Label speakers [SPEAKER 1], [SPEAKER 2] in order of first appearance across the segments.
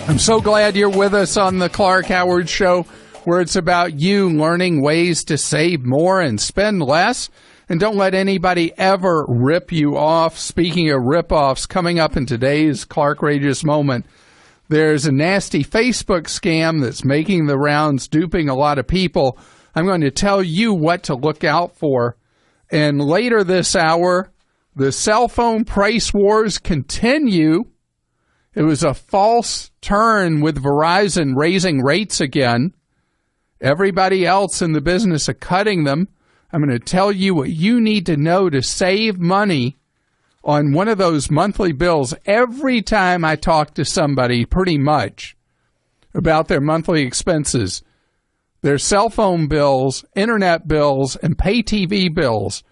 [SPEAKER 1] I'm so glad you're with us on the Clank Howard Show, where it's about you learning ways to save more and spend less. And don't let anybody ever rip you off. Speaking of rip-offs, coming up in today's Clark-Rageous Moment, there's a nasty Facebook scam that's making the rounds, duping a lot of people. I'm going to tell you what to look out for. And later this hour, the cell phone price wars continue. It was a false turn with Verizon raising rates again. Everybody else in the business of cutting them. I'm going to tell you what you need to know to save money on one of those monthly bills every time I talk to somebody pretty much about their monthly expenses. Their cell phone bills, internet bills, and pay TV bills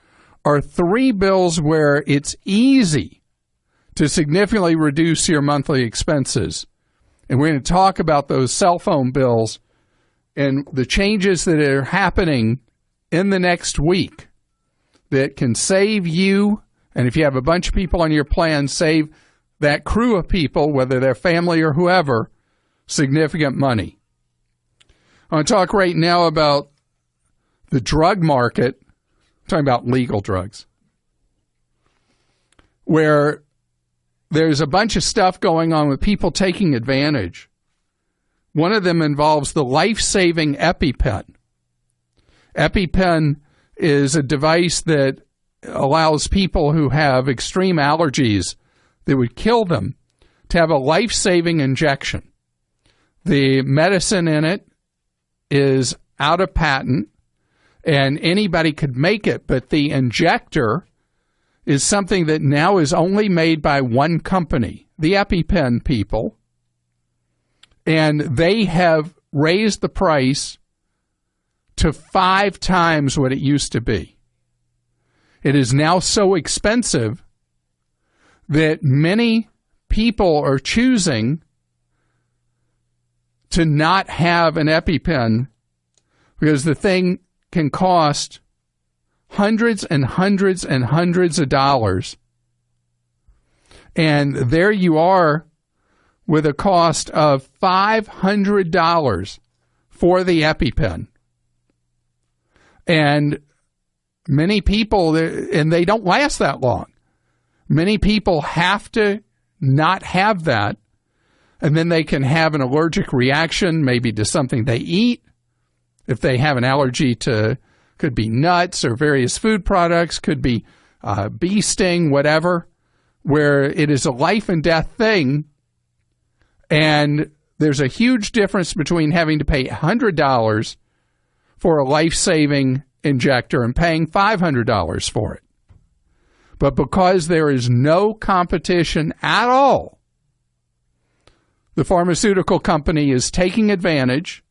[SPEAKER 1] are three bills where it's easy to significantly reduce your monthly expenses. And we're going to talk about those cell phone bills and the changes that are happening in the next week that can save you, and if you have a bunch of people on your plan, save that crew of people, whether they're family or whoever, significant money. I want to talk right now about the drug market. I'm talking about legal drugs, where there's a bunch of stuff going on with people taking advantage. One of them involves the life-saving EpiPen. EpiPen is a device that allows people who have extreme allergies that would kill them to have a life-saving injection. The medicine in it is out of patent, and anybody could make it, but the injector is something that now is only made by one company, the EpiPen people, and they have raised the price to 5 times what it used to be. It is now so expensive that many people are choosing to not have an EpiPen because the thing can cost hundreds and hundreds and hundreds of dollars. And there you are with a cost of $500 for the EpiPen. And many people, and they don't last that long. Many people have to not have that, and then they can have an allergic reaction, maybe to something they eat. If they have an allergy to, could be nuts or various food products, could be bee sting, whatever, where it is a life and death thing. And there's a huge difference between having to pay $100 for a life-saving injector and paying $500 for it. But because there is no competition at all, the pharmaceutical company is taking advantage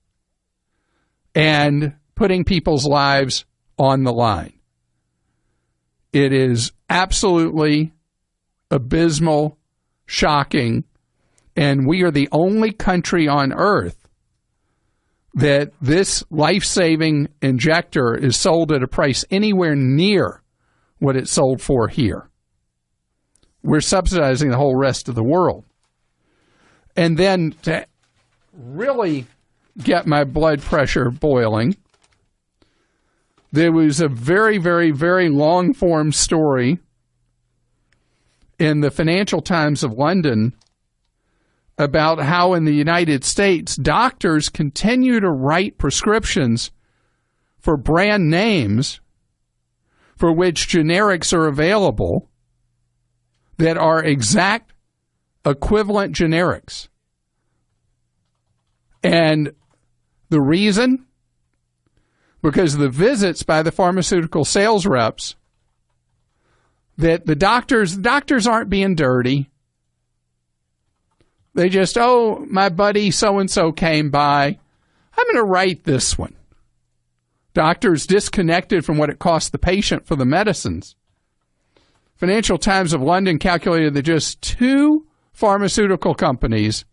[SPEAKER 1] and putting people's lives on the line. It is absolutely abysmal, shocking, and we are the only country on earth that this life-saving injector is sold at a price anywhere near what it's sold for here. We're subsidizing the whole rest of the world. And then to really get my blood pressure boiling, there was a very, very, very long-form story in the Financial Times of London about how in the United States, doctors continue to write prescriptions for brand names for which generics are available that are exact equivalent generics. And the reason? Because the visits by the pharmaceutical sales reps, that the doctors aren't being dirty. They just, oh, my buddy so-and-so came by. I'm going to write this one. Doctors disconnected from what it costs the patient for the medicines. Financial Times of London calculated that just 2 pharmaceutical companies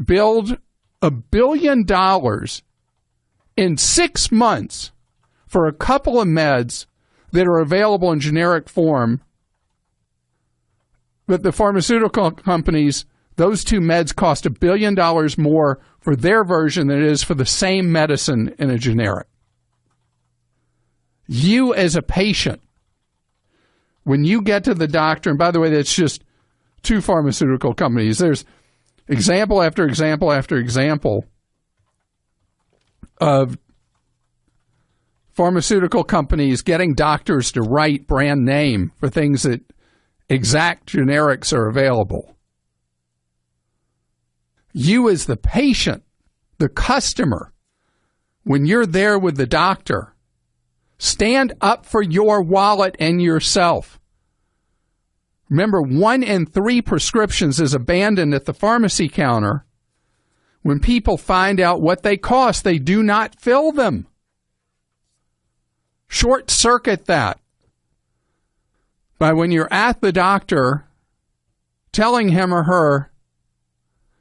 [SPEAKER 1] billed $1 billion in 6 months for a couple of meds that are available in generic form, but the pharmaceutical companies Those two meds cost $1 billion more for their version than it is for the same medicine in a generic. You as a patient, when you get to the doctor, and by the way, that's just two pharmaceutical companies. There's example after example after example of pharmaceutical companies getting doctors to write brand name for things that exact generics are available. You as the patient, the customer, when you're there with the doctor, stand up for your wallet and yourself. Remember, 1 in 3 prescriptions is abandoned at the pharmacy counter. When people find out what they cost, they do not fill them. Short circuit that by when you're at the doctor telling him or her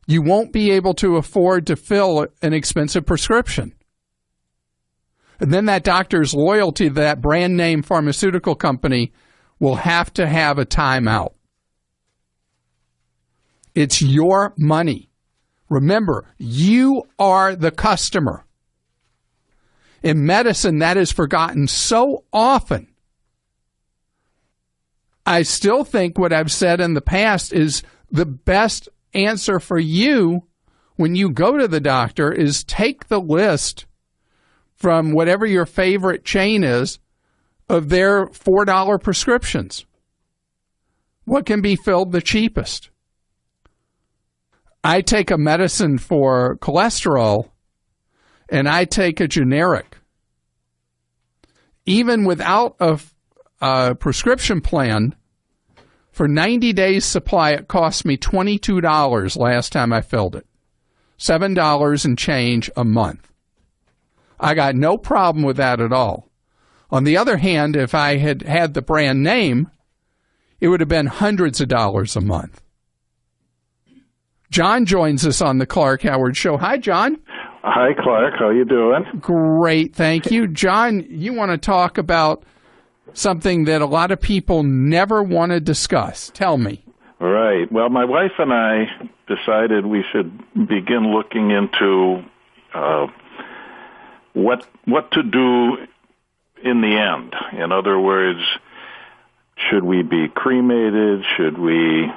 [SPEAKER 1] you won't be able to afford to fill an expensive prescription. And then that doctor's loyalty to that brand name pharmaceutical company will have to have a timeout. It's your money. Remember, you are the customer. In medicine, that is forgotten so often. I still think what I've said in the past is the best answer for you when you go to the doctor is take the list from whatever your favorite chain is of their $4 prescriptions. What can be filled the cheapest? I take a medicine for cholesterol and I take a generic. Even without a prescription plan, for 90 days supply, it cost me $22 last time I filled it. $7 and change a month. I got no problem with that at all. On the other hand, if I had had the brand name, it would have been hundreds of dollars a month. John joins us on the Clank Howard Show. Hi, John.
[SPEAKER 2] Hi, Clark. How you doing?
[SPEAKER 1] Great, thank you. John, you want to talk about something that a lot of people never want to discuss. Tell me.
[SPEAKER 2] Right. Well, my wife and I decided we should begin looking into what to do in the end. In other words, should we be cremated? Should we,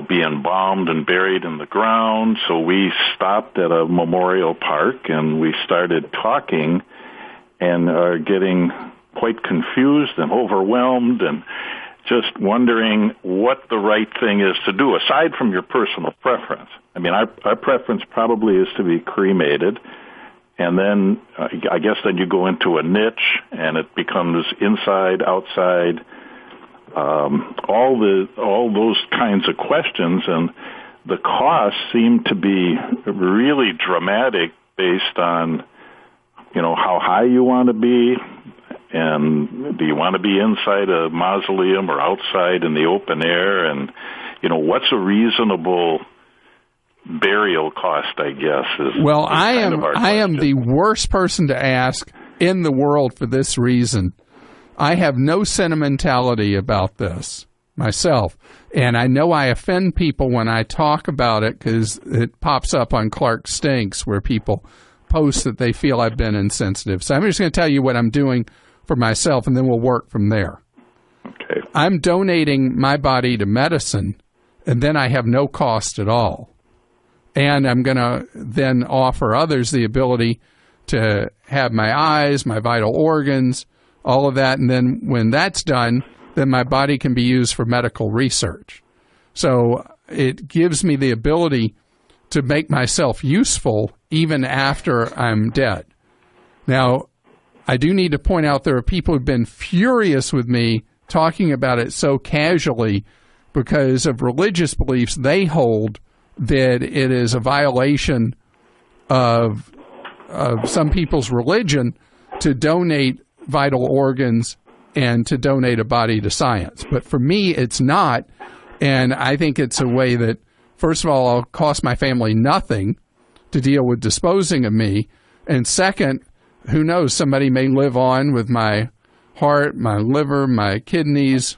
[SPEAKER 2] be embalmed and buried in the ground? So we stopped at a memorial park and we started talking and are getting quite confused and overwhelmed and just wondering what the right thing is to do, aside from your personal preference. I mean, our preference probably is to be cremated. And then I guess then you go into a niche, and it becomes inside, outside, all those kinds of questions, and the costs seem to be really dramatic based on, how high you want to be, and do you want to be inside a mausoleum or outside in the open air, and what's a reasonable burial cost, I guess, is
[SPEAKER 1] well, I am the worst person to ask in the world for this reason. I have no sentimentality about this myself, and I know I offend people when I talk about it because it pops up on Clark Stinks where people post that they feel I've been insensitive. So I'm just going to tell you what I'm doing for myself, and then we'll work from there.
[SPEAKER 2] Okay.
[SPEAKER 1] I'm donating my body to medicine, and then I have no cost at all. And I'm going to then offer others the ability to have my eyes, my vital organs, all of that. And then when that's done, then my body can be used for medical research. So it gives me the ability to make myself useful even after I'm dead. Now, I do need to point out there are people who've been furious with me talking about it so casually because of religious beliefs they hold that it is a violation of some people's religion to donate vital organs and to donate a body to science. But for me, it's not, and I think it's a way that, first of all, I'll cost my family nothing to deal with disposing of me, and second, who knows, somebody may live on with my heart, my liver, my kidneys,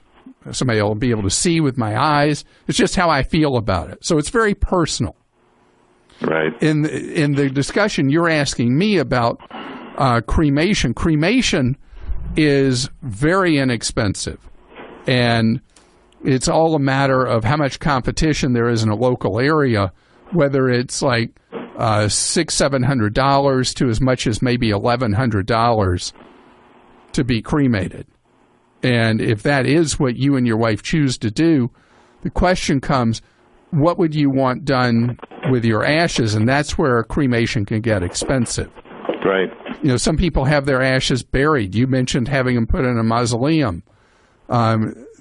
[SPEAKER 1] somebody will be able to see with my eyes. It's just how I feel about it. So it's very personal.
[SPEAKER 2] Right.
[SPEAKER 1] In the discussion, you're asking me about cremation. Cremation is very inexpensive, and it's all a matter of how much competition there is in a local area, whether it's like $600-700 to as much as maybe $1,100 to be cremated. And if that is what you and your wife choose to do, the question comes, what would you want done with your ashes? And that's where cremation can get expensive.
[SPEAKER 2] Right.
[SPEAKER 1] You know, some people have their ashes buried. You mentioned having them put in a mausoleum.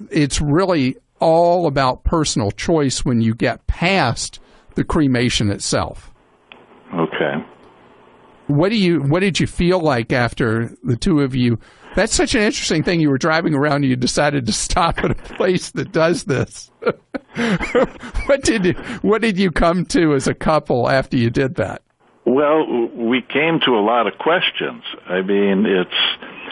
[SPEAKER 1] It's really all about personal choice when you get past the cremation itself.
[SPEAKER 2] Okay.
[SPEAKER 1] What did you feel like after the two of you? That's such an interesting thing. You were driving around and you decided to stop at a place that does this. What did you come to as a couple after you did that?
[SPEAKER 2] Well, we came to a lot of questions. I mean,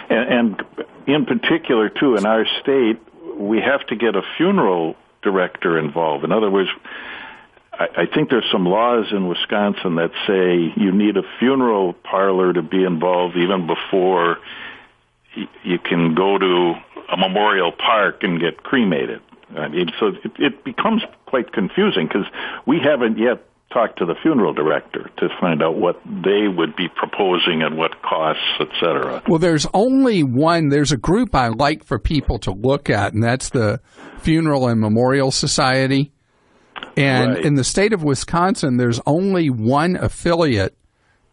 [SPEAKER 2] and in particular, too, in our state, we have to get a funeral director involved. In other words, I think there's some laws in Wisconsin that say you need a funeral parlor to be involved even before you can go to a memorial park and get cremated. I mean, so it becomes quite confusing because we haven't yet talked to the funeral director to find out what they would be proposing and what costs, et cetera.
[SPEAKER 1] Well, there's a group I like for people to look at, and that's the Funeral and Memorial Society. And
[SPEAKER 2] right.
[SPEAKER 1] In the state of Wisconsin, there's only one affiliate,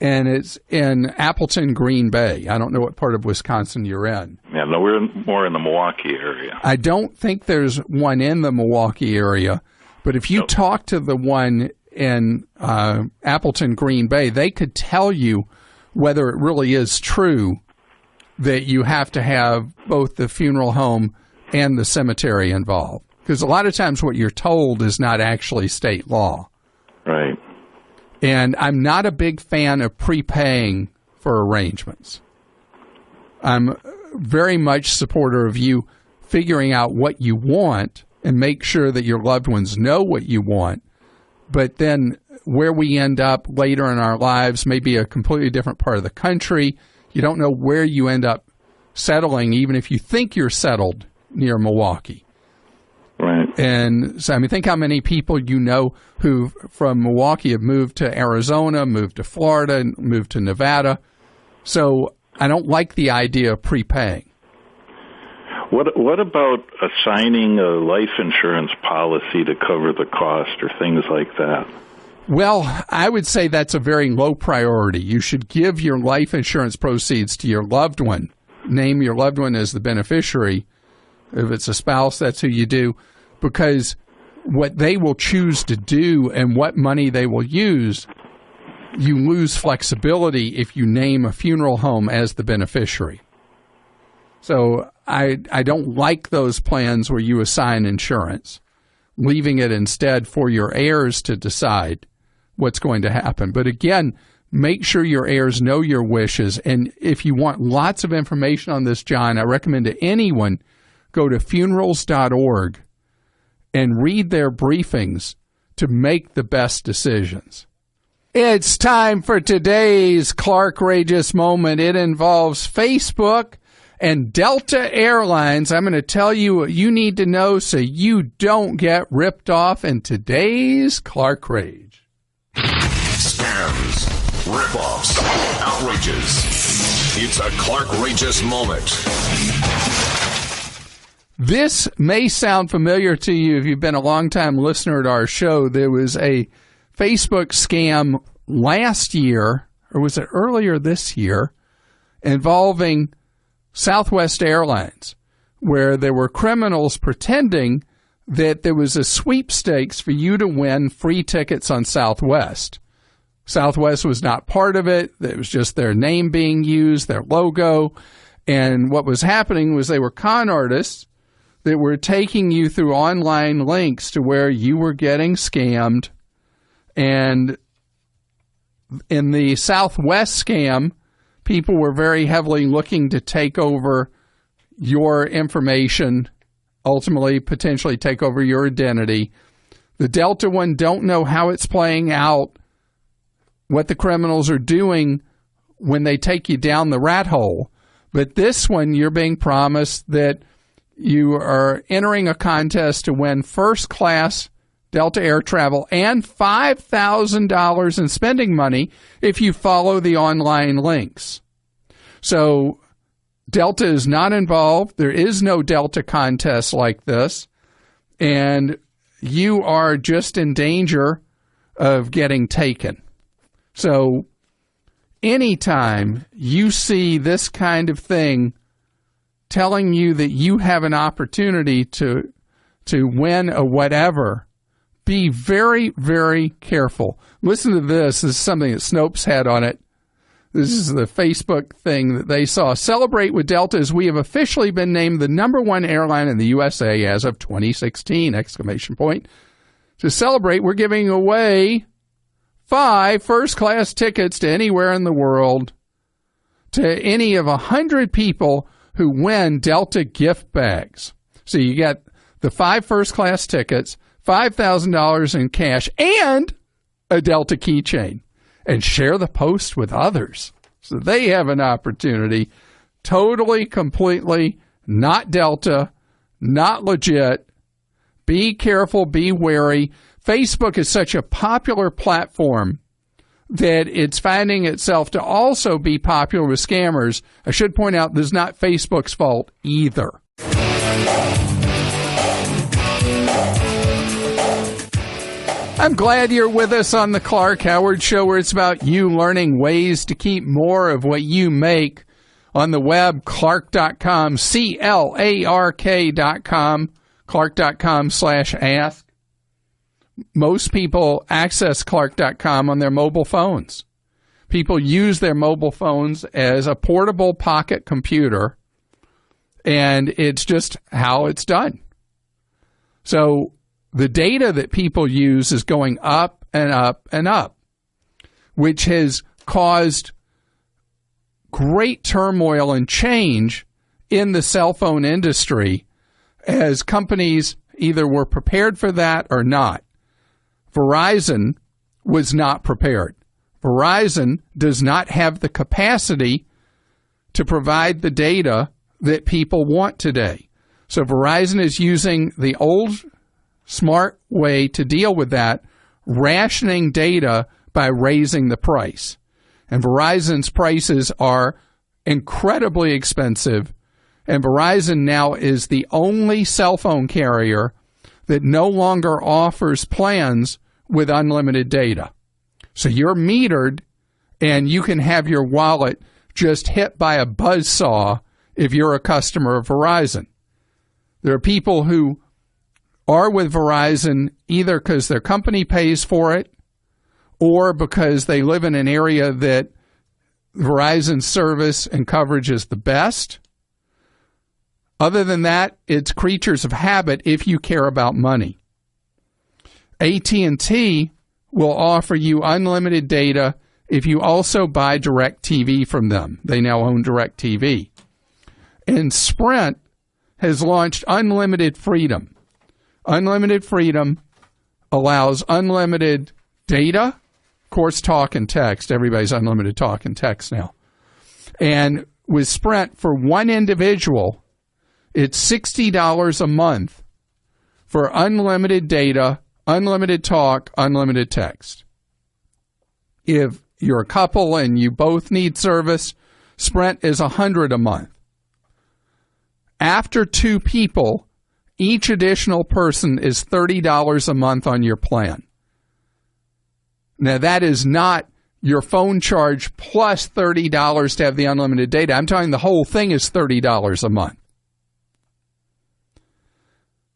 [SPEAKER 1] and it's in Appleton, Green Bay. I don't know what part of Wisconsin you're in.
[SPEAKER 2] Yeah, no, we're more in the Milwaukee area.
[SPEAKER 1] I don't think there's one in the Milwaukee area, but if you talk to the one in Appleton, Green Bay, they could tell you whether it really is true that you have to have both the funeral home and the cemetery involved. Because a lot of times what you're told is not actually state law.
[SPEAKER 2] Right.
[SPEAKER 1] And I'm not a big fan of prepaying for arrangements. I'm very much supporter of you figuring out what you want and make sure that your loved ones know what you want. But then where we end up later in our lives may be a completely different part of the country. You don't know where you end up settling, even if you think you're settled near Milwaukee.
[SPEAKER 2] Right.
[SPEAKER 1] And so, I mean, think how many people you know who from Milwaukee have moved to Arizona, moved to Florida, moved to Nevada. So I don't like the idea of prepaying.
[SPEAKER 2] What about assigning a life insurance policy to cover the cost or things like that?
[SPEAKER 1] Well, I would say that's a very low priority. You should give your life insurance proceeds to your loved one. Name your loved one as the beneficiary. If it's a spouse, that's who you do. Because what they will choose to do and what money they will use, you lose flexibility if you name a funeral home as the beneficiary. So I don't like those plans where you assign insurance, leaving it instead for your heirs to decide what's going to happen. But again, make sure your heirs know your wishes. And if you want lots of information on this, John, I recommend to anyone go to funerals.org and read their briefings to make the best decisions. It's time for today's Clark-rageous moment. It involves Facebook and Delta Airlines. I'm going to tell you what you need to know so you don't get ripped off in today's Clark Rage.
[SPEAKER 3] Scams, rip-offs, outrages. It's a Clark-rageous moment.
[SPEAKER 1] This may sound familiar to you if you've been a long-time listener to our show. There was a Facebook scam last year, or was it earlier this year, involving Southwest Airlines, where there were criminals pretending that there was a sweepstakes for you to win free tickets on Southwest. Southwest was not part of it. It was just their name being used, their logo. And what was happening was they were con artists that were taking you through online links to where you were getting scammed. And in the Southwest scam, people were very heavily looking to take over your information ultimately potentially take over your identity. The Delta one, don't know how it's playing out, what the criminals are doing when they take you down the rat hole. But this one, you're being promised that you are entering a contest to win first-class Delta air travel and $5,000 in spending money if you follow the online links. So Delta is not involved. There is no Delta contest like this. And you are just in danger of getting taken. So anytime you see this kind of thing telling you that you have an opportunity to win a whatever, be very, very careful. Listen to this. This is something that Snopes had on it. This is the Facebook thing that they saw. Celebrate with Delta as we have officially been named the #1 airline in the USA as of 2016! To celebrate, we're giving away 5 first-class tickets to anywhere in the world to any of 100 people who win Delta gift bags. So you get the 5 first-class tickets, $5,000 in cash, and a Delta keychain. And share the post with others so they have an opportunity. Totally, completely not Delta, not legit. Be careful, be wary. Facebook is such a popular platform that it's finding itself to also be popular with scammers. I should point out this is not Facebook's fault either. I'm glad you're with us on the Clark Howard Show, where it's about you learning ways to keep more of what you make on the web, Clark.com, CLARK.com, Clark.com/ask. Most people access Clark.com on their mobile phones. People use their mobile phones as a portable pocket computer, and it's just how it's done. So the data that people use is going up and up and up, which has caused great turmoil and change in the cell phone industry as companies either were prepared for that or not. Verizon was not prepared. Verizon does not have the capacity to provide the data that people want today. So Verizon is using the old smart way to deal with that, rationing data by raising the price. And Verizon's prices are incredibly expensive, and Verizon now is the only cell phone carrier that no longer offers plans with unlimited data. So you're metered, and you can have your wallet just hit by a buzzsaw if you're a customer of Verizon. There are people who are with Verizon either because their company pays for it or because they live in an area that Verizon's service and coverage is the best. Other than that, it's creatures of habit if you care about money. AT&T will offer you unlimited data if you also buy DirecTV from them. They now own DirecTV. And Sprint has launched Unlimited Freedom. Unlimited Freedom allows unlimited data, of course, talk and text. Everybody's unlimited talk and text now. And with Sprint, for one individual, it's $60 a month for unlimited data, unlimited talk, unlimited text. If you're a couple and you both need service, Sprint is $100 a month. After 2 people, each additional person is $30 a month on your plan. Now, that is not your phone charge plus $30 to have the unlimited data. I'm talking the whole thing is $30 a month.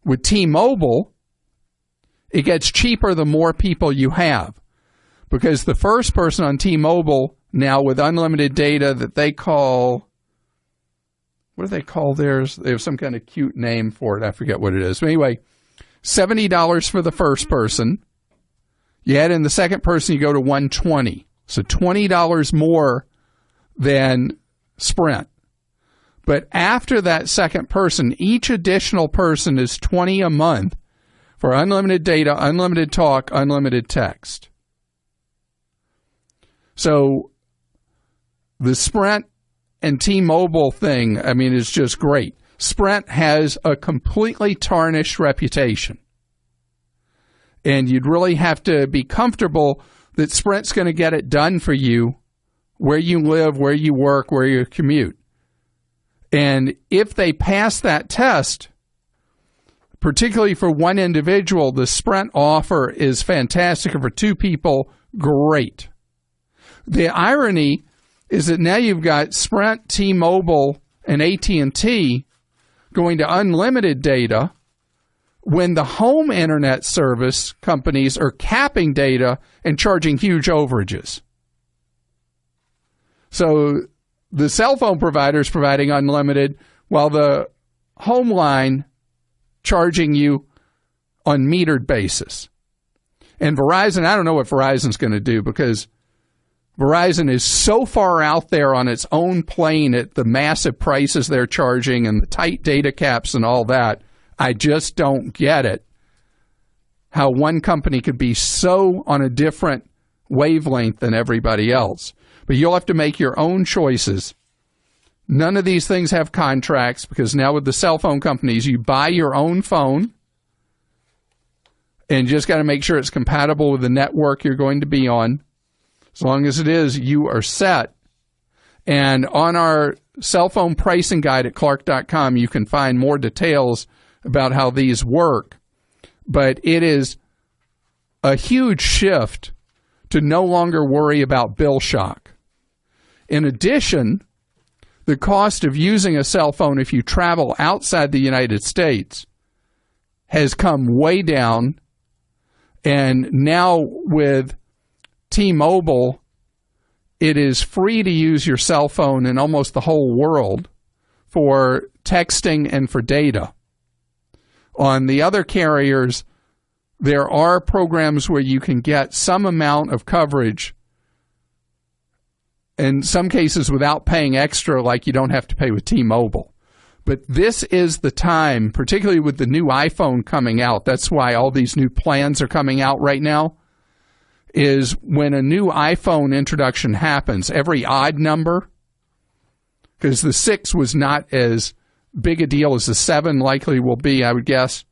[SPEAKER 1] With T-Mobile, it gets cheaper the more people you have, because the first person on T-Mobile now with unlimited data that they call, what do they call theirs? They have some kind of cute name for it. I forget what it is. But anyway, $70 for the first person. You add in the second person, you go to $120. So $20 more than Sprint. But after that second person, each additional person is $20 a month for unlimited data, unlimited talk, unlimited text. So the Sprint and T-Mobile thing, I mean, is just great. Sprint has a completely tarnished reputation. And you'd really have to be comfortable that Sprint's going to get it done for you where you live, where you work, where you commute. And if they pass that test, particularly for one individual, the Sprint offer is fantastic. And for two people, great. The irony is that now you've got Sprint, T-Mobile, and AT&T going to unlimited data when the home internet service companies are capping data and charging huge overages. So the cell phone provider is providing unlimited while the home line charging you on metered basis. And Verizon, I don't know what Verizon's going to do because Verizon is so far out there on its own plane at the massive prices they're charging and the tight data caps and all that. I just don't get it, how one company could be so on a different wavelength than everybody else. But you'll have to make your own choices. None of these things have contracts because now with the cell phone companies, you buy your own phone and just got to make sure it's compatible with the network you're going to be on. As long as it is, you are set. And on our cell phone pricing guide at Clark.com, you can find more details about how these work. But it is a huge shift to no longer worry about bill shock. In addition, the cost of using a cell phone if you travel outside the United States has come way down. And now with T-Mobile, it is free to use your cell phone in almost the whole world for texting and for data. On the other carriers, there are programs where you can get some amount of coverage, in some cases without paying extra, like you don't have to pay with T-Mobile. But this is the time, particularly with the new iPhone coming out, that's why all these new plans are coming out right now, is when a new iPhone introduction happens, every odd number, because the 6 was not as big a deal as the 7 likely will be, I would guess.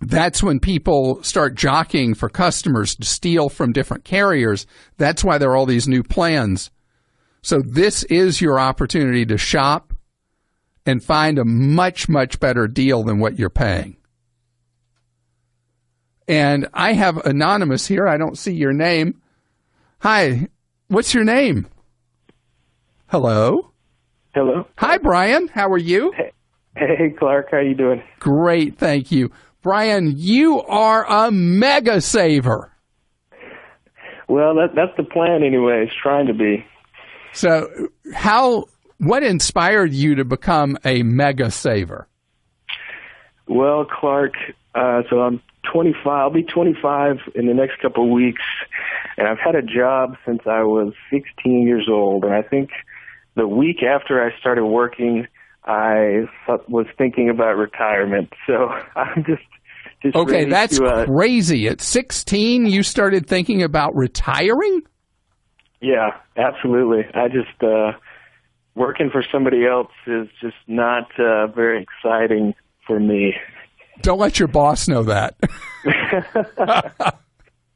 [SPEAKER 1] That's when people start jockeying for customers to steal from different carriers. That's why there are all these new plans. So this is your opportunity to shop and find a much, much better deal than what you're paying. And I have Anonymous here. I don't see your name. Hi, what's your name? Hello?
[SPEAKER 4] Hello.
[SPEAKER 1] Hi, Brian. How are you?
[SPEAKER 4] Hey, Clark. How you doing?
[SPEAKER 1] Great, thank you. Brian, you are a mega saver.
[SPEAKER 4] Well, that's the plan anyway. It's trying to be.
[SPEAKER 1] So what inspired you to become a mega saver?
[SPEAKER 4] Well, Clark, so I'm 25. I'll be 25 in the next couple of weeks, and I've had a job since I was 16 years old, and I think the week after I started working, I was thinking about retirement. So I'm just
[SPEAKER 1] okay, that's crazy. At 16, you started thinking about retiring?
[SPEAKER 4] Yeah, absolutely. I just working for somebody else is just not very exciting for me.
[SPEAKER 1] Don't let your boss know that.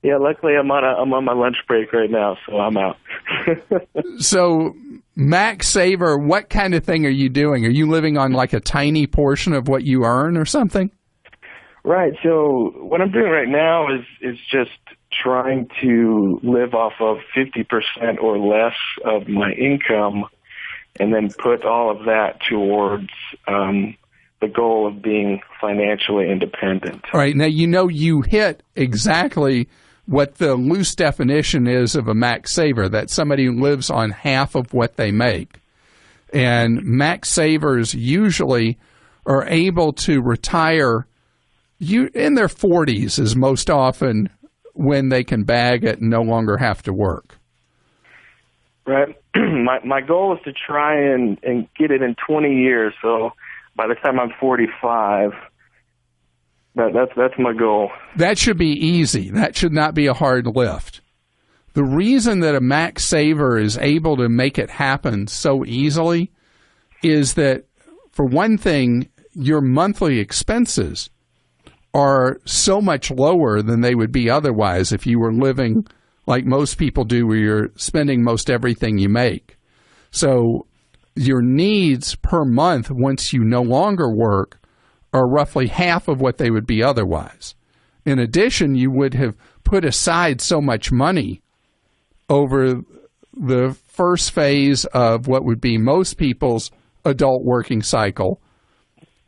[SPEAKER 4] Yeah, luckily I'm on my lunch break right now, so I'm out.
[SPEAKER 1] So, Max Saver, what kind of thing are you doing? Are you living on like a tiny portion of what you earn or something?
[SPEAKER 4] Right. So what I'm doing right now is just trying to live off of 50% or less of my income, and then put all of that towards the goal of being financially independent.
[SPEAKER 1] All right. Now, you hit exactly what the loose definition is of a max saver, that somebody who lives on half of what they make. And max savers usually are able to retire in their 40s is most often when they can bag it and no longer have to work.
[SPEAKER 4] Right. My goal is to try and get it in 20 years. So by the time I'm 45, that's my goal.
[SPEAKER 1] That should be easy. That should not be a hard lift. The reason that a max saver is able to make it happen so easily is that, for one thing, your monthly expenses are so much lower than they would be otherwise if you were living like most people do, where you're spending most everything you make. So your needs per month, once you no longer work, are roughly half of what they would be otherwise. In addition, you would have put aside so much money over the first phase of what would be most people's adult working cycle.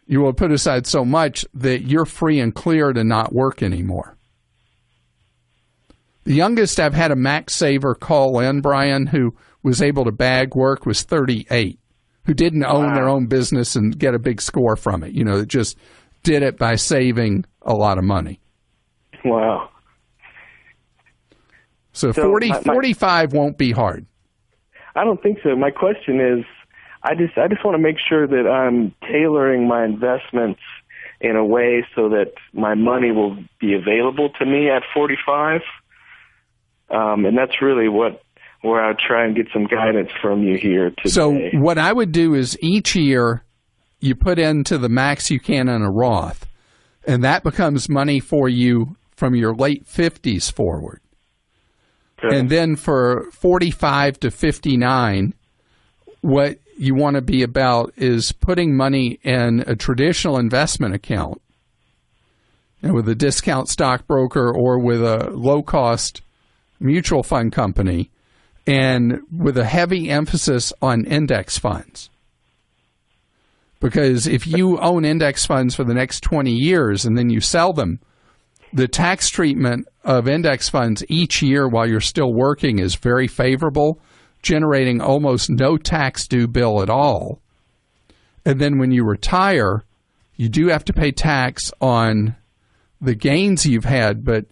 [SPEAKER 1] You will put aside so much that you're free and clear to not work anymore. The youngest I've had a max saver call in, Brian, who was able to bag work, was 38, who didn't own their own business and get a big score from it. That just did it by saving a lot of money.
[SPEAKER 4] Wow.
[SPEAKER 1] So 45 won't be hard.
[SPEAKER 4] I don't think so. My question is, I just want to make sure that I'm tailoring my investments in a way so that my money will be available to me at 45. And that's really where I'll try and get some guidance from you here today.
[SPEAKER 1] So what I would do is each year you put into the max you can in a Roth, and that becomes money for you from your late 50s forward. Okay. And then for 45 to 59, what you want to be about is putting money in a traditional investment account, with a discount stockbroker or with a low-cost mutual fund company, and with a heavy emphasis on index funds. Because if you own index funds for the next 20 years and then you sell them, the tax treatment of index funds each year while you're still working is very favorable, generating almost no tax due bill at all. And then when you retire, you do have to pay tax on the gains you've had, but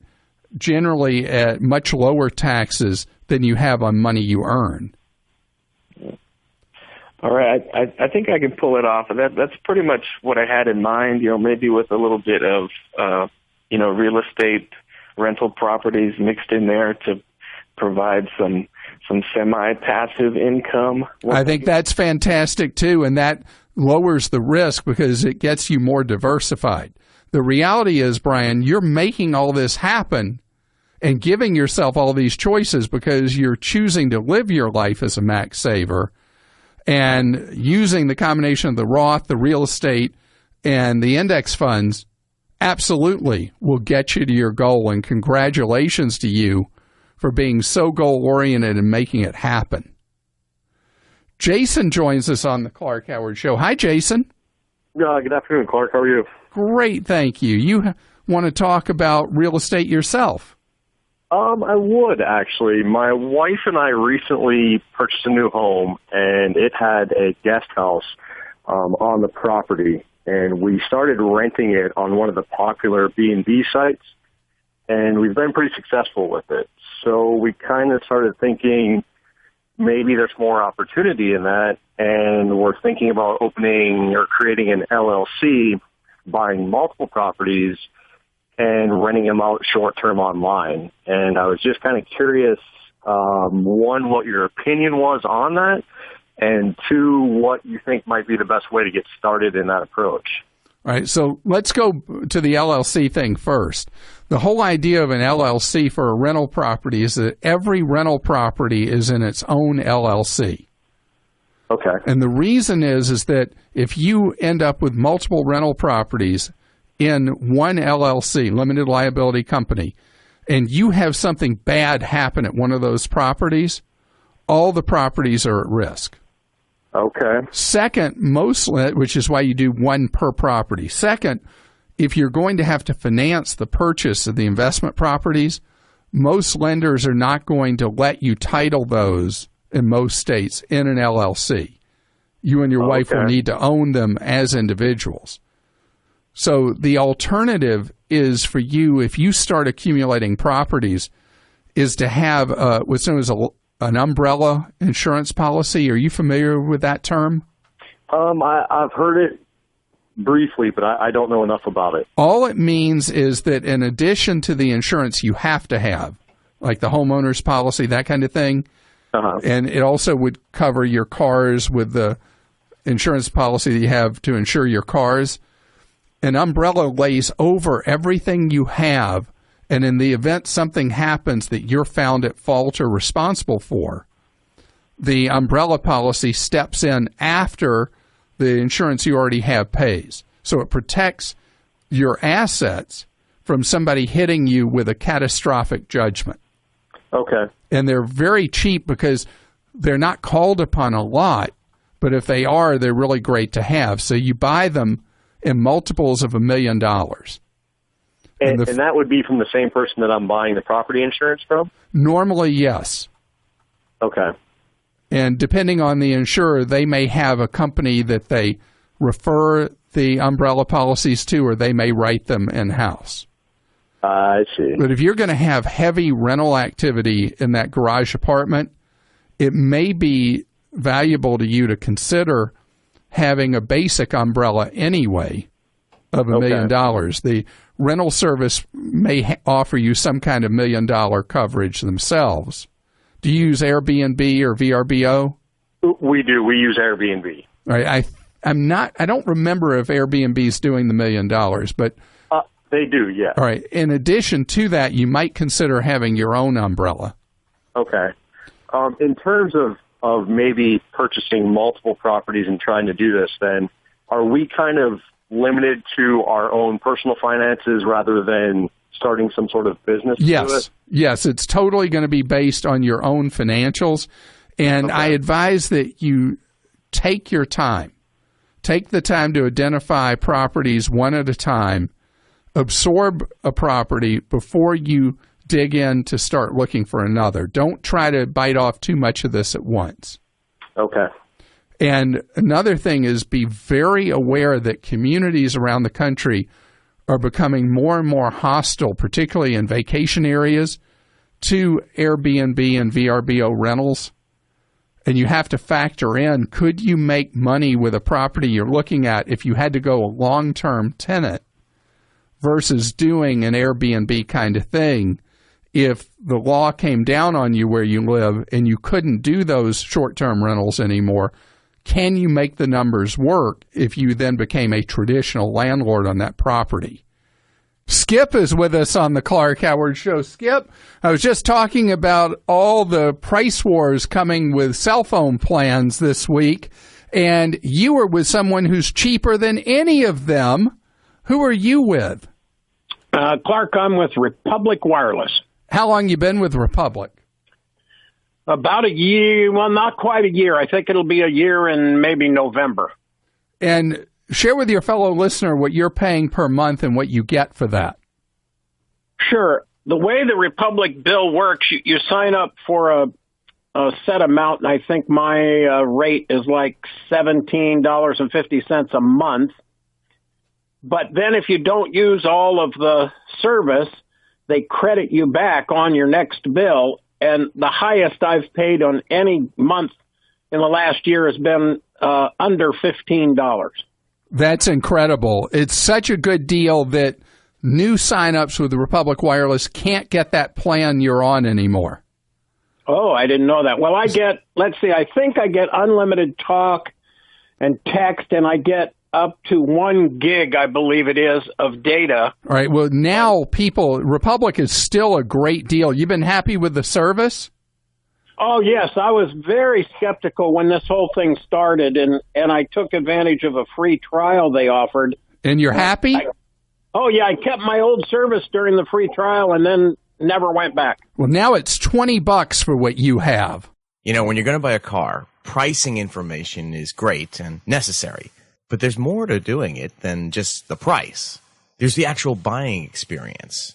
[SPEAKER 1] generally at much lower taxes than you have on money you earn.
[SPEAKER 4] All right. I think I can pull it off. That's pretty much what I had in mind, maybe with a little bit of, real estate rental properties mixed in there to provide some semi-passive income.
[SPEAKER 1] I think that's fantastic, too, and that lowers the risk because it gets you more diversified. The reality is, Brian, you're making all this happen and giving yourself all these choices because you're choosing to live your life as a max saver, and using the combination of the Roth, the real estate, and the index funds absolutely will get you to your goal. And congratulations to you for being so goal-oriented and making it happen. Jason joins us on the Clark Howard Show. Hi, Jason.
[SPEAKER 5] Good afternoon, Clark. How are you?
[SPEAKER 1] Great, thank you. You want to talk about real estate yourself?
[SPEAKER 5] I would, actually. My wife and I recently purchased a new home, and it had a guest house on the property, and we started renting it on one of the popular B&B sites, and we've been pretty successful with it. So we kind of started thinking maybe there's more opportunity in that, and we're thinking about opening or creating an LLC, buying multiple properties, and renting them out short-term online. And I was just kind of curious, one, what your opinion was on that, and two, what you think might be the best way to get started in that approach.
[SPEAKER 1] All right, so let's go to the LLC thing first. The whole idea of an LLC for a rental property is that every rental property is in its own LLC.
[SPEAKER 5] Okay.
[SPEAKER 1] And the reason is that if you end up with multiple rental properties in one LLC, limited liability company, and you have something bad happen at one of those properties, all the properties are at risk.
[SPEAKER 5] Okay.
[SPEAKER 1] Second, which is why you do one per property. Second, if you're going to have to finance the purchase of the investment properties, most lenders are not going to let you title those in most states in an LLC. You and your wife will need to own them as individuals. So the alternative is for you, if you start accumulating properties, is to have what's known as an umbrella insurance policy? Are you familiar with that term?
[SPEAKER 5] I've heard it briefly, but I don't know enough about it.
[SPEAKER 1] All it means is that in addition to the insurance you have to have, like the homeowner's policy, that kind of thing, and it also would cover your cars with the insurance policy that you have to insure your cars, an umbrella lays over everything you have, and in the event something happens that you're found at fault or responsible for, the umbrella policy steps in after the insurance you already have pays. So it protects your assets from somebody hitting you with a catastrophic judgment.
[SPEAKER 5] Okay.
[SPEAKER 1] And they're very cheap because they're not called upon a lot, but if they are, they're really great to have. So you buy them in multiples of $1 million.
[SPEAKER 5] And that would be from the same person that I'm buying the property insurance from?
[SPEAKER 1] Normally, yes.
[SPEAKER 5] Okay.
[SPEAKER 1] And depending on the insurer, they may have a company that they refer the umbrella policies to, or they may write them in-house.
[SPEAKER 5] I see.
[SPEAKER 1] But if you're going to have heavy rental activity in that garage apartment, it may be valuable to you to consider having a basic umbrella anyway of $1 million. The rental service may offer you some kind of $1 million coverage themselves. Do you use Airbnb or VRBO?
[SPEAKER 5] We do. We use Airbnb.
[SPEAKER 1] All right. I don't remember if Airbnb is doing the $1 million, but
[SPEAKER 5] they do, yeah.
[SPEAKER 1] All right. In addition to that, you might consider having your own umbrella.
[SPEAKER 5] Okay. In terms of maybe purchasing multiple properties and trying to do this, then are we kind of limited to our own personal finances rather than starting some sort of business?
[SPEAKER 1] Yes. Yes, it's totally going to be based on your own financials. And I advise that you take your time. Take the time to identify properties one at a time. Absorb a property before you dig in to start looking for another. Don't try to bite off too much of this at once.
[SPEAKER 5] Okay.
[SPEAKER 1] And another thing is be very aware that communities around the country are becoming more and more hostile, particularly in vacation areas, to Airbnb and VRBO rentals. And you have to factor in, could you make money with a property you're looking at if you had to go a long-term tenant versus doing an Airbnb kind of thing? If the law came down on you where you live and you couldn't do those short-term rentals anymore, can you make the numbers work if you then became a traditional landlord on that property? Skip is with us on the Clank Howard Show. Skip, I was just talking about all the price wars coming with cell phone plans this week, and you were with someone who's cheaper than any of them. Who are you with?
[SPEAKER 6] Clark, I'm with Republic Wireless.
[SPEAKER 1] How long you been with Republic?
[SPEAKER 6] About a year, well, not quite a year. I think it'll be a year in maybe November.
[SPEAKER 1] And share with your fellow listener what you're paying per month and what you get for that.
[SPEAKER 6] Sure. The way the Republic bill works, you sign up for a set amount, and I think my rate is like $17.50 a month. But then if you don't use all of the service, they credit you back on your next bill. And the highest I've paid on any month in the last year has been under $15.
[SPEAKER 1] That's incredible. It's such a good deal that new signups with the Republic Wireless can't get that plan you're on anymore.
[SPEAKER 6] Oh, I didn't know that. Well, I get, let's see, I think I get unlimited talk and text, and I get up to 1 gig, I believe it is, of data.
[SPEAKER 1] All right. Well, now Republic is still a great deal. You've been happy with the service?
[SPEAKER 6] Oh, yes. I was very skeptical when this whole thing started, and I took advantage of a free trial they offered.
[SPEAKER 1] And you're happy?
[SPEAKER 6] I kept my old service during the free trial and then never went back.
[SPEAKER 1] Well, now it's $20 for what you have.
[SPEAKER 7] You know, when you're going to buy a car, pricing information is great and necessary. But there's more to doing it than just the price. There's the actual buying experience.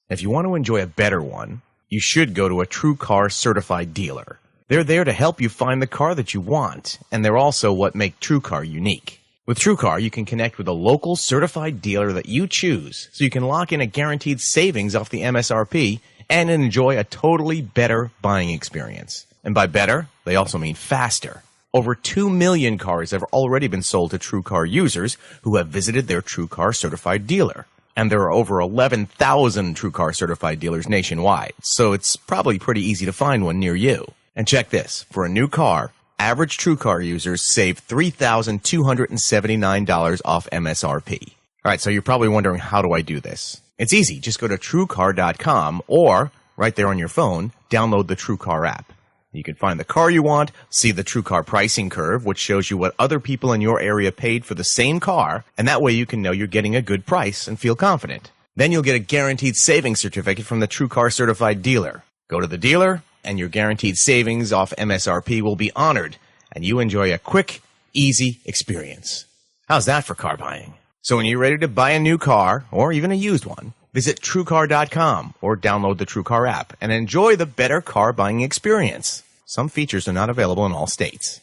[SPEAKER 7] If you want to enjoy a better one, you should go to a True Car certified dealer. They're there to help you find the car that you want, and they're also what make True Car unique. With True Car, you can connect with a local certified dealer that you choose, so you can lock in a guaranteed savings off the MSRP and enjoy a totally better buying experience. And by better, they also mean faster. Over 2 million cars have already been sold to TrueCar users who have visited their TrueCar certified dealer. And there are over 11,000 TrueCar certified dealers nationwide, so it's probably pretty easy to find one near you. And check this, for a new car, average TrueCar users save $3,279 off MSRP. All right, so you're probably wondering, how do I do this? It's easy. Just go to TrueCar.com or, right there on your phone, download the TrueCar app. You can find the car you want, see the TrueCar pricing curve, which shows you what other people in your area paid for the same car, and that way you can know you're getting a good price and feel confident. Then you'll get a guaranteed savings certificate from the TrueCar certified dealer. Go to the dealer, and your guaranteed savings off MSRP will be honored, and you enjoy a quick, easy experience. How's that for car buying? So when you're ready to buy a new car, or even a used one, visit TrueCar.com or download the TrueCar app and enjoy the better car buying experience. Some features are not available in all states.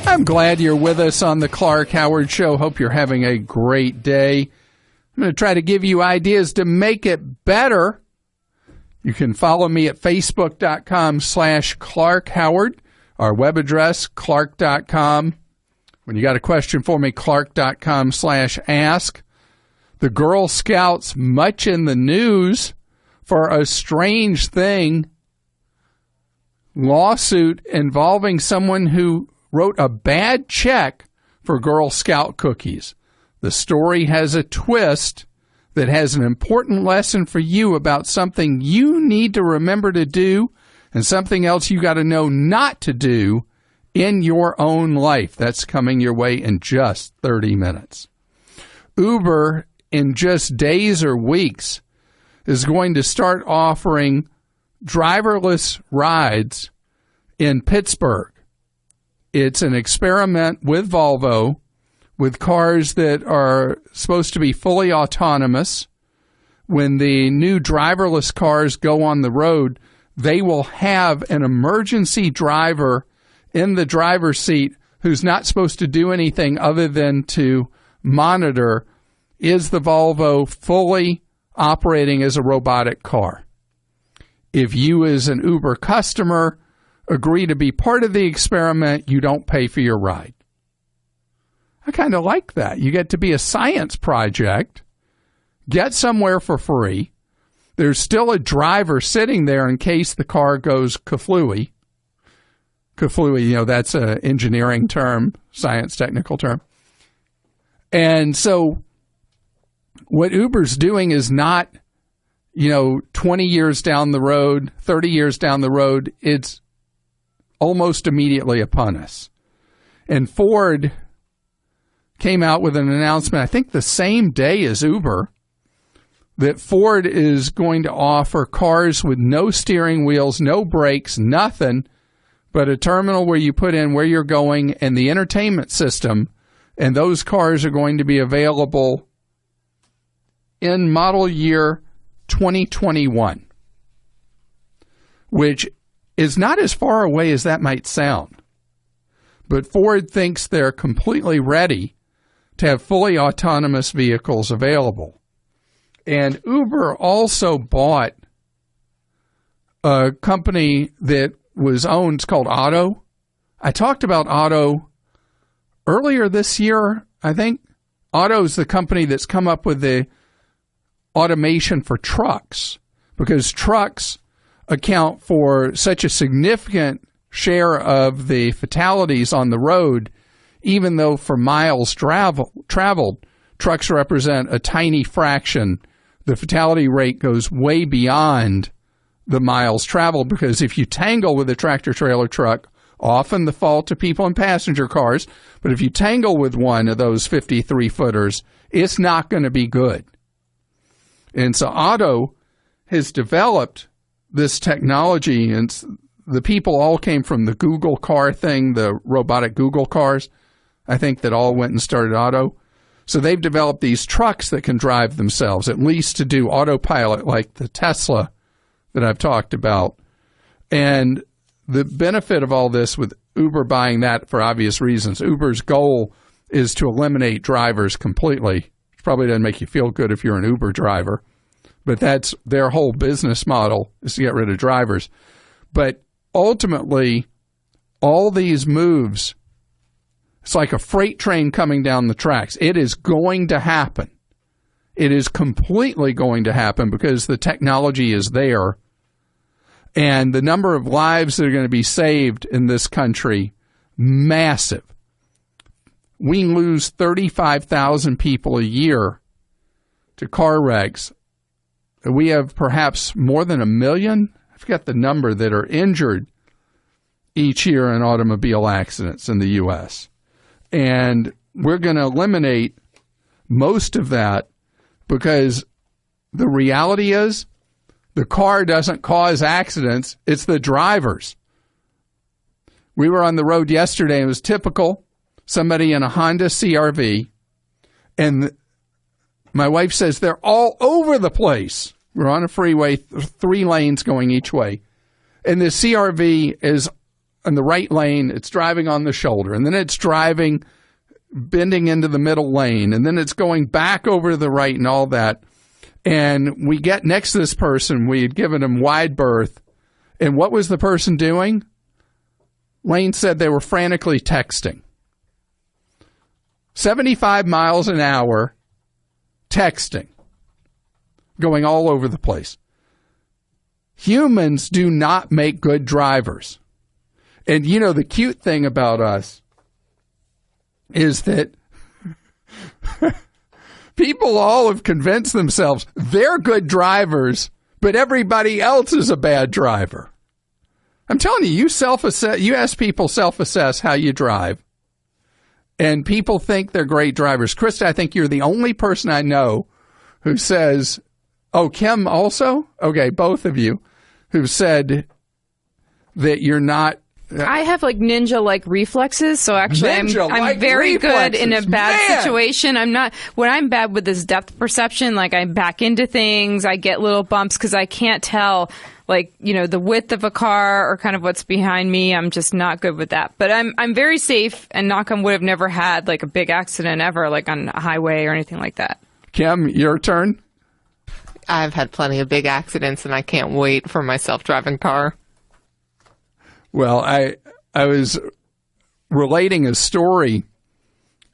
[SPEAKER 1] I'm glad you're with us on the Clark Howard Show. Hope you're having a great day. I'm going to try to give you ideas to make it better. You can follow me at facebook.com/Clark Howard. Our web address, clark.com. When you got a question for me, clark.com/ask. The Girl Scouts much in the news for a strange thing. Lawsuit involving someone who wrote a bad check for Girl Scout cookies. The story has a twist that has an important lesson for you about something you need to remember to do and something else you got to know not to do in your own life. That's coming your way in just 30 minutes. Uber, in just days or weeks, is going to start offering driverless rides in Pittsburgh. It's an experiment with Volvo, with cars that are supposed to be fully autonomous. When the new driverless cars go on the road, they will have an emergency driver in the driver's seat who's not supposed to do anything other than to monitor, is the Volvo fully operating as a robotic car? If you, as an Uber customer, agree to be part of the experiment, you don't pay for your ride. I kind of like that. You get to be a science project, get somewhere for free. There's still a driver sitting there in case the car goes kaflooey. Kaflooey, that's an engineering term, science technical term. And so what Uber's doing is not, 20 years down the road, 30 years down the road. It's almost immediately upon us. And Ford came out with an announcement, I think the same day as Uber, that Ford is going to offer cars with no steering wheels, no brakes, nothing, but a terminal where you put in where you're going and the entertainment system, and those cars are going to be available in model year 2021, which is not as far away as that might sound. But Ford thinks they're completely ready to have fully autonomous vehicles available. And Uber also bought a company that was owned, it's called Otto. I talked about Otto earlier this year, I think. Otto's the company that's come up with the automation for trucks, because trucks account for such a significant share of the fatalities on the road, even though for miles traveled, trucks represent a tiny fraction. The fatality rate goes way beyond the miles traveled, because if you tangle with a tractor-trailer truck, often the fault of people in passenger cars, but if you tangle with one of those 53-footers, it's not going to be good. And so Otto has developed this technology, and the people all came from the Google car thing, the robotic Google cars, I think, that all went and started Otto. So they've developed these trucks that can drive themselves, at least to do autopilot like the Tesla that I've talked about. And the benefit of all this, with Uber buying that for obvious reasons, Uber's goal is to eliminate drivers completely. It probably doesn't make you feel good if you're an Uber driver, But that's their whole business model, is to get rid of drivers. But ultimately, all these moves, it's like a freight train coming down the tracks. It is going to happen. It is completely going to happen because the technology is there. And the number of lives that are going to be saved in this country, massive. We lose 35,000 people a year to car wrecks. We have perhaps more than 1 million, I forget the number, that are injured each year in automobile accidents in the U.S. And we're going to eliminate most of that because the reality is the car doesn't cause accidents, it's the drivers. We were on the road yesterday, and it was typical, somebody in a Honda CR-V, and my wife says they're all over the place. We're on a freeway, 3 lanes going each way, and the CR-V is in the right lane, it's driving on the shoulder, and then it's driving, bending into the middle lane, and then it's going back over to the right and all that. And we get next to this person, we had given him wide berth, and what was the person doing? Lane said they were frantically texting. 75 miles an hour, texting, going all over the place. Humans do not make good drivers. And you know, the cute thing about us is that people all have convinced themselves they're good drivers, but everybody else is a bad driver. I'm telling you, you ask people self-assess how you drive, and people think they're great drivers. Krista, I think you're the only person I know who says, oh, Kim also? Okay, both of you, who said that you're not.
[SPEAKER 8] I have like ninja-like reflexes, so actually I'm very good in a bad situation. What I'm bad with is depth perception. Like I back into things, I get little bumps because I can't tell, like, you know, the width of a car or kind of what's behind me. I'm just not good with that. But I'm very safe, and knock on wood, have never had like a big accident ever, like on a highway or anything like that.
[SPEAKER 1] Kim, your turn.
[SPEAKER 9] I've had plenty of big accidents, and I can't wait for my self-driving car.
[SPEAKER 1] Well, I was relating a story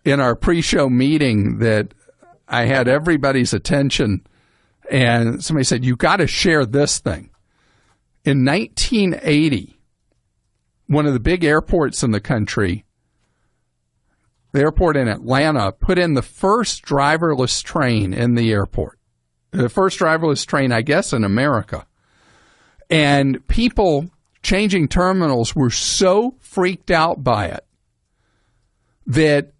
[SPEAKER 1] in our pre-show meeting that I had everybody's attention, and somebody said, you got to share this thing. In 1980, one of the big airports in the country, the airport in Atlanta, put in the first driverless train in the airport. The first driverless train, I guess, in America. And people changing terminals were so freaked out by it that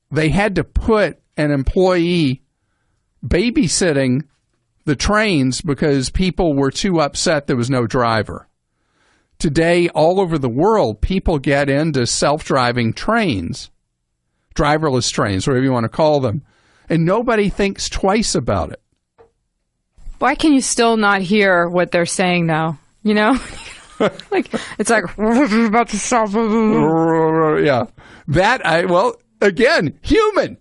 [SPEAKER 1] they had to put an employee babysitting the trains because people were too upset there was no driver. Today, all over the world, people get into self-driving trains, driverless trains, whatever you want to call them, and nobody thinks twice about it.
[SPEAKER 8] Why can you still not hear what they're saying, though? You know? Like, it's like, about to stop.
[SPEAKER 1] Yeah. Again, human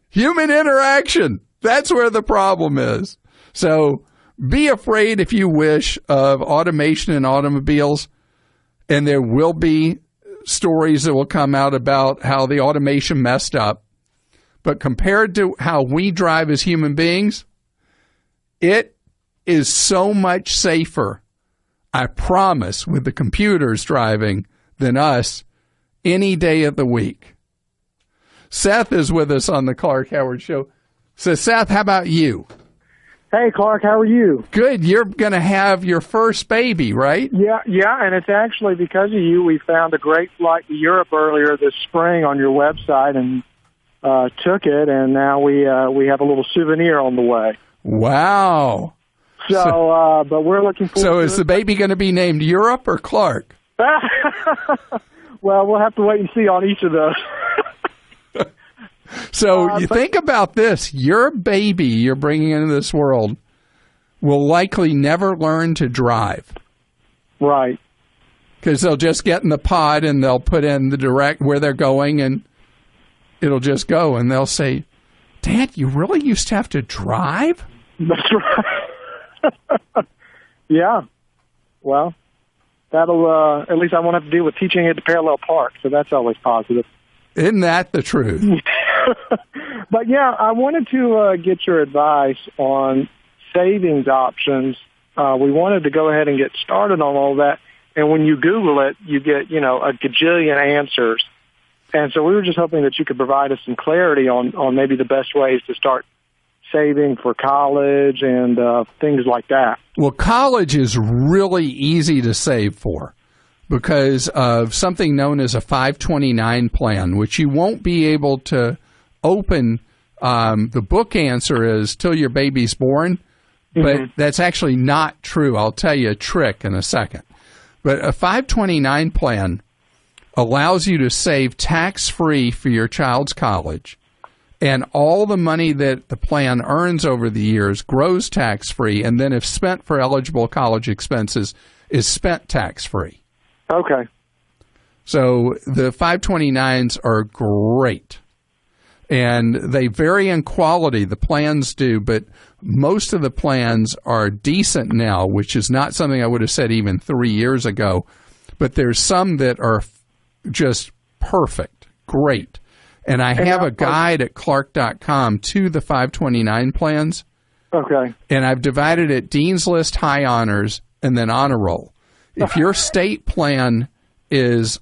[SPEAKER 1] interaction. That's where the problem is. So be afraid, if you wish, of automation in automobiles, and there will be stories that will come out about how the automation messed up. But compared to how we drive as human beings, it is so much safer, I promise, with the computers driving than us any day of the week. Seth is with us on the Clark Howard Show. So, Seth, how about you?
[SPEAKER 10] Hey, Clark, how are you?
[SPEAKER 1] Good. You're going to have your first baby, right?
[SPEAKER 10] Yeah, and it's actually because of you. We found a great flight to Europe earlier this spring on your website and took it, and now we have a little souvenir on the way.
[SPEAKER 1] Wow.
[SPEAKER 10] But we're looking forward to it.
[SPEAKER 1] So is the baby going to be named Europe or Clark?
[SPEAKER 10] Well, we'll have to wait and see on each of those.
[SPEAKER 1] So you think about this. Your baby you're bringing into this world will likely never learn to drive.
[SPEAKER 10] Right.
[SPEAKER 1] Because they'll just get in the pod and they'll put in the direct where they're going and it'll just go. And they'll say, Dad, you really used to have to drive?
[SPEAKER 10] That's right. Yeah. Well, that'll at least I won't have to deal with teaching it to parallel park, so that's always positive.
[SPEAKER 1] Isn't that the truth?
[SPEAKER 10] But yeah, I wanted to get your advice on savings options. We wanted to go ahead and get started on all that, and when you Google it, you get a gajillion answers. And so we were just hoping that you could provide us some clarity on maybe the best ways to start saving for college and things like that.
[SPEAKER 1] Well, college is really easy to save for because of something known as a 529 plan, which you won't be able to open. The book answer is till your baby's born, but that's actually not true. I'll tell you a trick in a second. But a 529 plan allows you to save tax-free for your child's college, and all the money that the plan earns over the years grows tax-free, and then if spent for eligible college expenses, is spent tax-free.
[SPEAKER 10] Okay.
[SPEAKER 1] So the 529s are great, and they vary in quality. The plans do, but most of the plans are decent now, which is not something I would have said even 3 years ago, but there's some that are just perfect, great. And I have a guide at Clark.com to the 529 plans.
[SPEAKER 10] Okay.
[SPEAKER 1] And I've divided it Dean's List, High Honors, and then Honor Roll. If your state plan is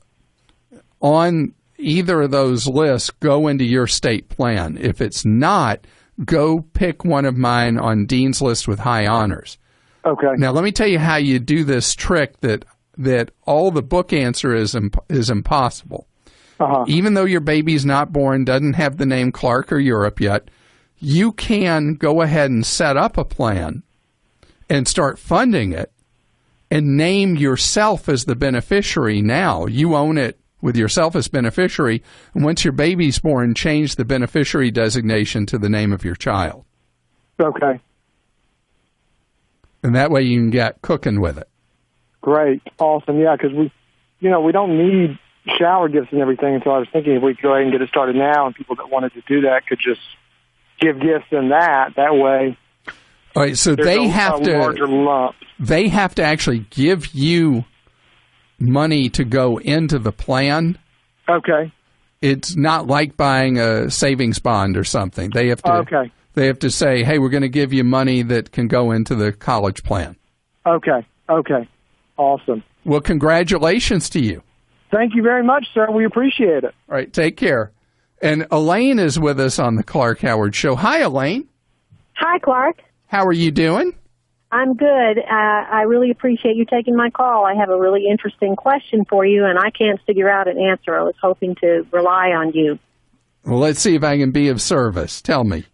[SPEAKER 1] on either of those lists, go into your state plan. If it's not, go pick one of mine on Dean's List with High Honors.
[SPEAKER 10] Okay.
[SPEAKER 1] Now, let me tell you how you do this trick that all the book answer is impossible. Even though your baby's not born, doesn't have the name Clark or Europe yet, you can go ahead and set up a plan and start funding it and name yourself as the beneficiary now. You own it with yourself as beneficiary, and once your baby's born, change the beneficiary designation to the name of your child.
[SPEAKER 10] Okay.
[SPEAKER 1] And that way you can get cooking with it.
[SPEAKER 10] Great. Awesome. Yeah, because we don't need shower gifts and everything, so I was thinking if we could go ahead and get it started now, and people that wanted to do that could just give gifts in that way.
[SPEAKER 1] All right, so they have to
[SPEAKER 10] larger lump.
[SPEAKER 1] They have to actually give you money to go into the plan.
[SPEAKER 10] Okay.
[SPEAKER 1] It's not like buying a savings bond or something. They have to They have to say, "Hey, we're going to give you money that can go into the college plan."
[SPEAKER 10] Okay. Awesome.
[SPEAKER 1] Well, congratulations to you.
[SPEAKER 10] Thank you very much, sir. We appreciate it.
[SPEAKER 1] All right, take care. And Elaine is with us on the Clank Howard Show. Hi, Elaine.
[SPEAKER 11] Hi, Clark.
[SPEAKER 1] How are you doing?
[SPEAKER 11] I'm good. I really appreciate you taking my call. I have a really interesting question for you, and I can't figure out an answer. I was hoping to rely on you.
[SPEAKER 1] Well, let's see if I can be of service. Tell me.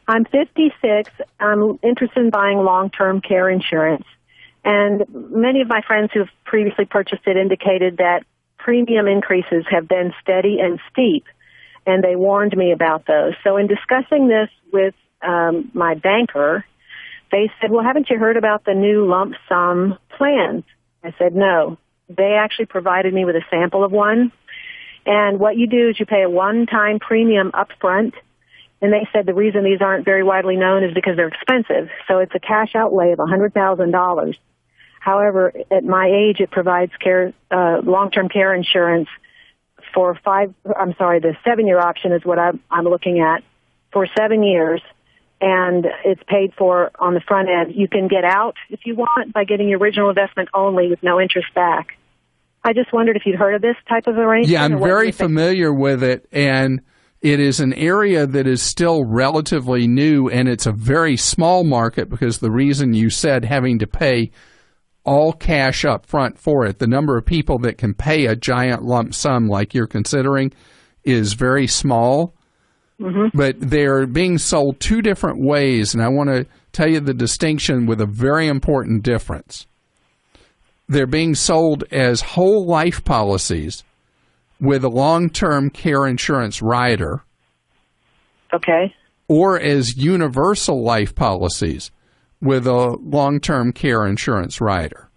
[SPEAKER 11] I'm 56. I'm interested in buying long-term care insurance. And many of my friends who have previously purchased it indicated that premium increases have been steady and steep, and they warned me about those. So in discussing this with my banker, they said, well, haven't you heard about the new lump sum plans? I said, no. They actually provided me with a sample of one. And what you do is you pay a one-time premium up front. And they said the reason these aren't very widely known is because they're expensive. So it's a cash outlay of $100,000. However, at my age, it provides long-term care insurance for the 7-year option is what I'm looking at, for 7 years. And it's paid for on the front end. You can get out if you want by getting your original investment only with no interest back. I just wondered if you'd heard of this type of arrangement.
[SPEAKER 1] Yeah, I'm very familiar with it, and it is an area that is still relatively new, and it's a very small market because the reason you said having to pay all cash up front for it, the number of people that can pay a giant lump sum like you're considering is very small. Mm-hmm. But they're being sold two different ways, and I want to tell you the distinction with a very important difference. They're being sold as whole life policies with a long-term care insurance rider.
[SPEAKER 11] Okay.
[SPEAKER 1] Or as universal life policies with a long-term care insurance rider.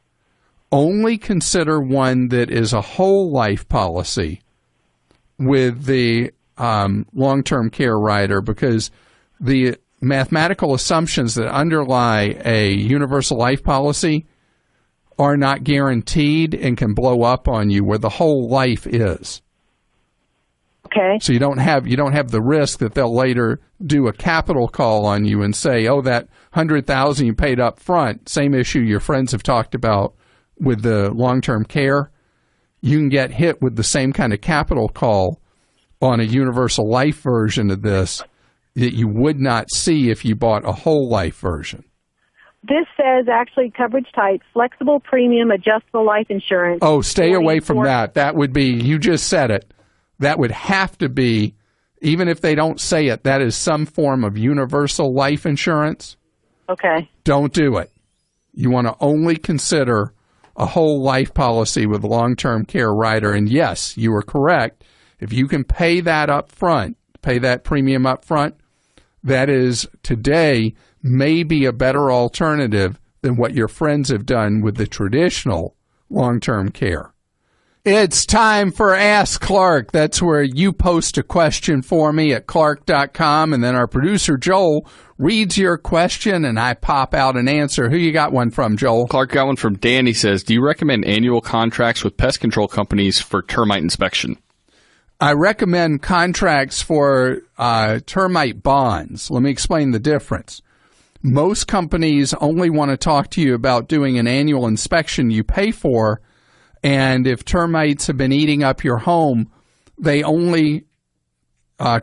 [SPEAKER 1] Only consider one that is a whole life policy with the long-term care rider, because the mathematical assumptions that underlie a universal life policy are not guaranteed and can blow up on you where the whole life is.
[SPEAKER 11] Okay.
[SPEAKER 1] So you don't have the risk that they'll later do a capital call on you and say, oh, that $100,000 you paid up front, same issue your friends have talked about with the long-term care. You can get hit with the same kind of capital call on a universal life version of this that you would not see if you bought a whole life version.
[SPEAKER 11] This says actually coverage type, flexible premium, adjustable life insurance.
[SPEAKER 1] Oh, stay away from that. That would be, you just said it. That would have to be, even if they don't say it, that is some form of universal life insurance.
[SPEAKER 11] Okay.
[SPEAKER 1] Don't do it. You want to only consider a whole life policy with a long-term care rider. And yes, you are correct. If you can pay that up front, pay that premium up front, that is today maybe a better alternative than what your friends have done with the traditional long-term care. It's time for Ask Clark. That's where you post a question for me at clark.com, and then our producer, Joel, reads your question, and I pop out an answer. Who you got one from, Joel?
[SPEAKER 12] Clark got one from Dan. He says, do you recommend annual contracts with pest control companies for termite inspection?
[SPEAKER 1] I recommend contracts for termite bonds. Let me explain the difference. Most companies only want to talk to you about doing an annual inspection you pay for, and if termites have been eating up your home, they only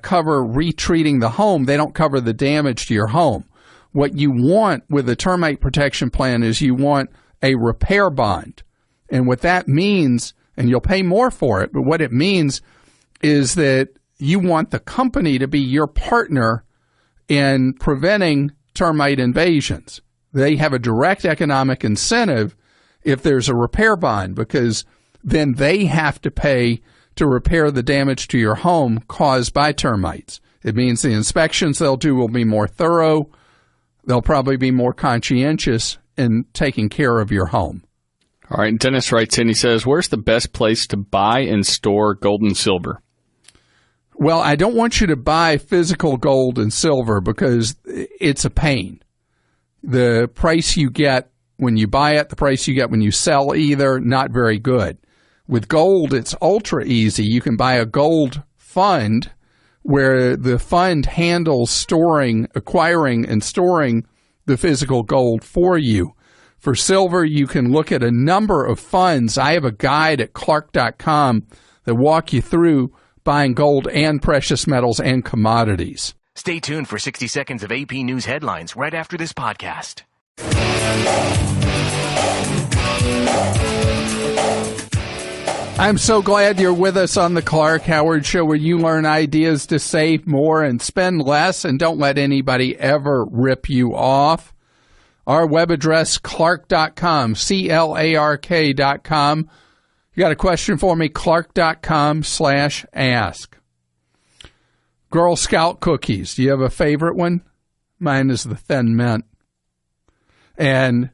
[SPEAKER 1] cover retreating the home. They don't cover the damage to your home. What you want with a termite protection plan is you want a repair bond. And what that means, and you'll pay more for it, but what it means is that you want the company to be your partner in preventing termite invasions. They have a direct economic incentive if there's a repair bond, because then they have to pay to repair the damage to your home caused by termites. It means the inspections they'll do will be more thorough. They'll probably be more conscientious in taking care of your home.
[SPEAKER 12] All right, Dennis writes in, he says, where's the best place to buy and store gold and silver?
[SPEAKER 1] Well, I don't want you to buy physical gold and silver because it's a pain. The price you get when you buy it, the price you get when you sell either, not very good. With gold, it's ultra easy. You can buy a gold fund where the fund handles acquiring and storing the physical gold for you. For silver, you can look at a number of funds. I have a guide at clark.com that walk you through buying gold and precious metals and commodities.
[SPEAKER 13] Stay tuned for 60 seconds of AP News headlines right after this podcast.
[SPEAKER 1] I'm so glad you're with us on the Clank Howard Show, where you learn ideas to save more and spend less, and don't let anybody ever rip you off. Our web address, clark.com, CLARK.com. You got a question for me? clark.com/ask. Girl Scout cookies. Do you have a favorite one? Mine is the Thin Mint. And,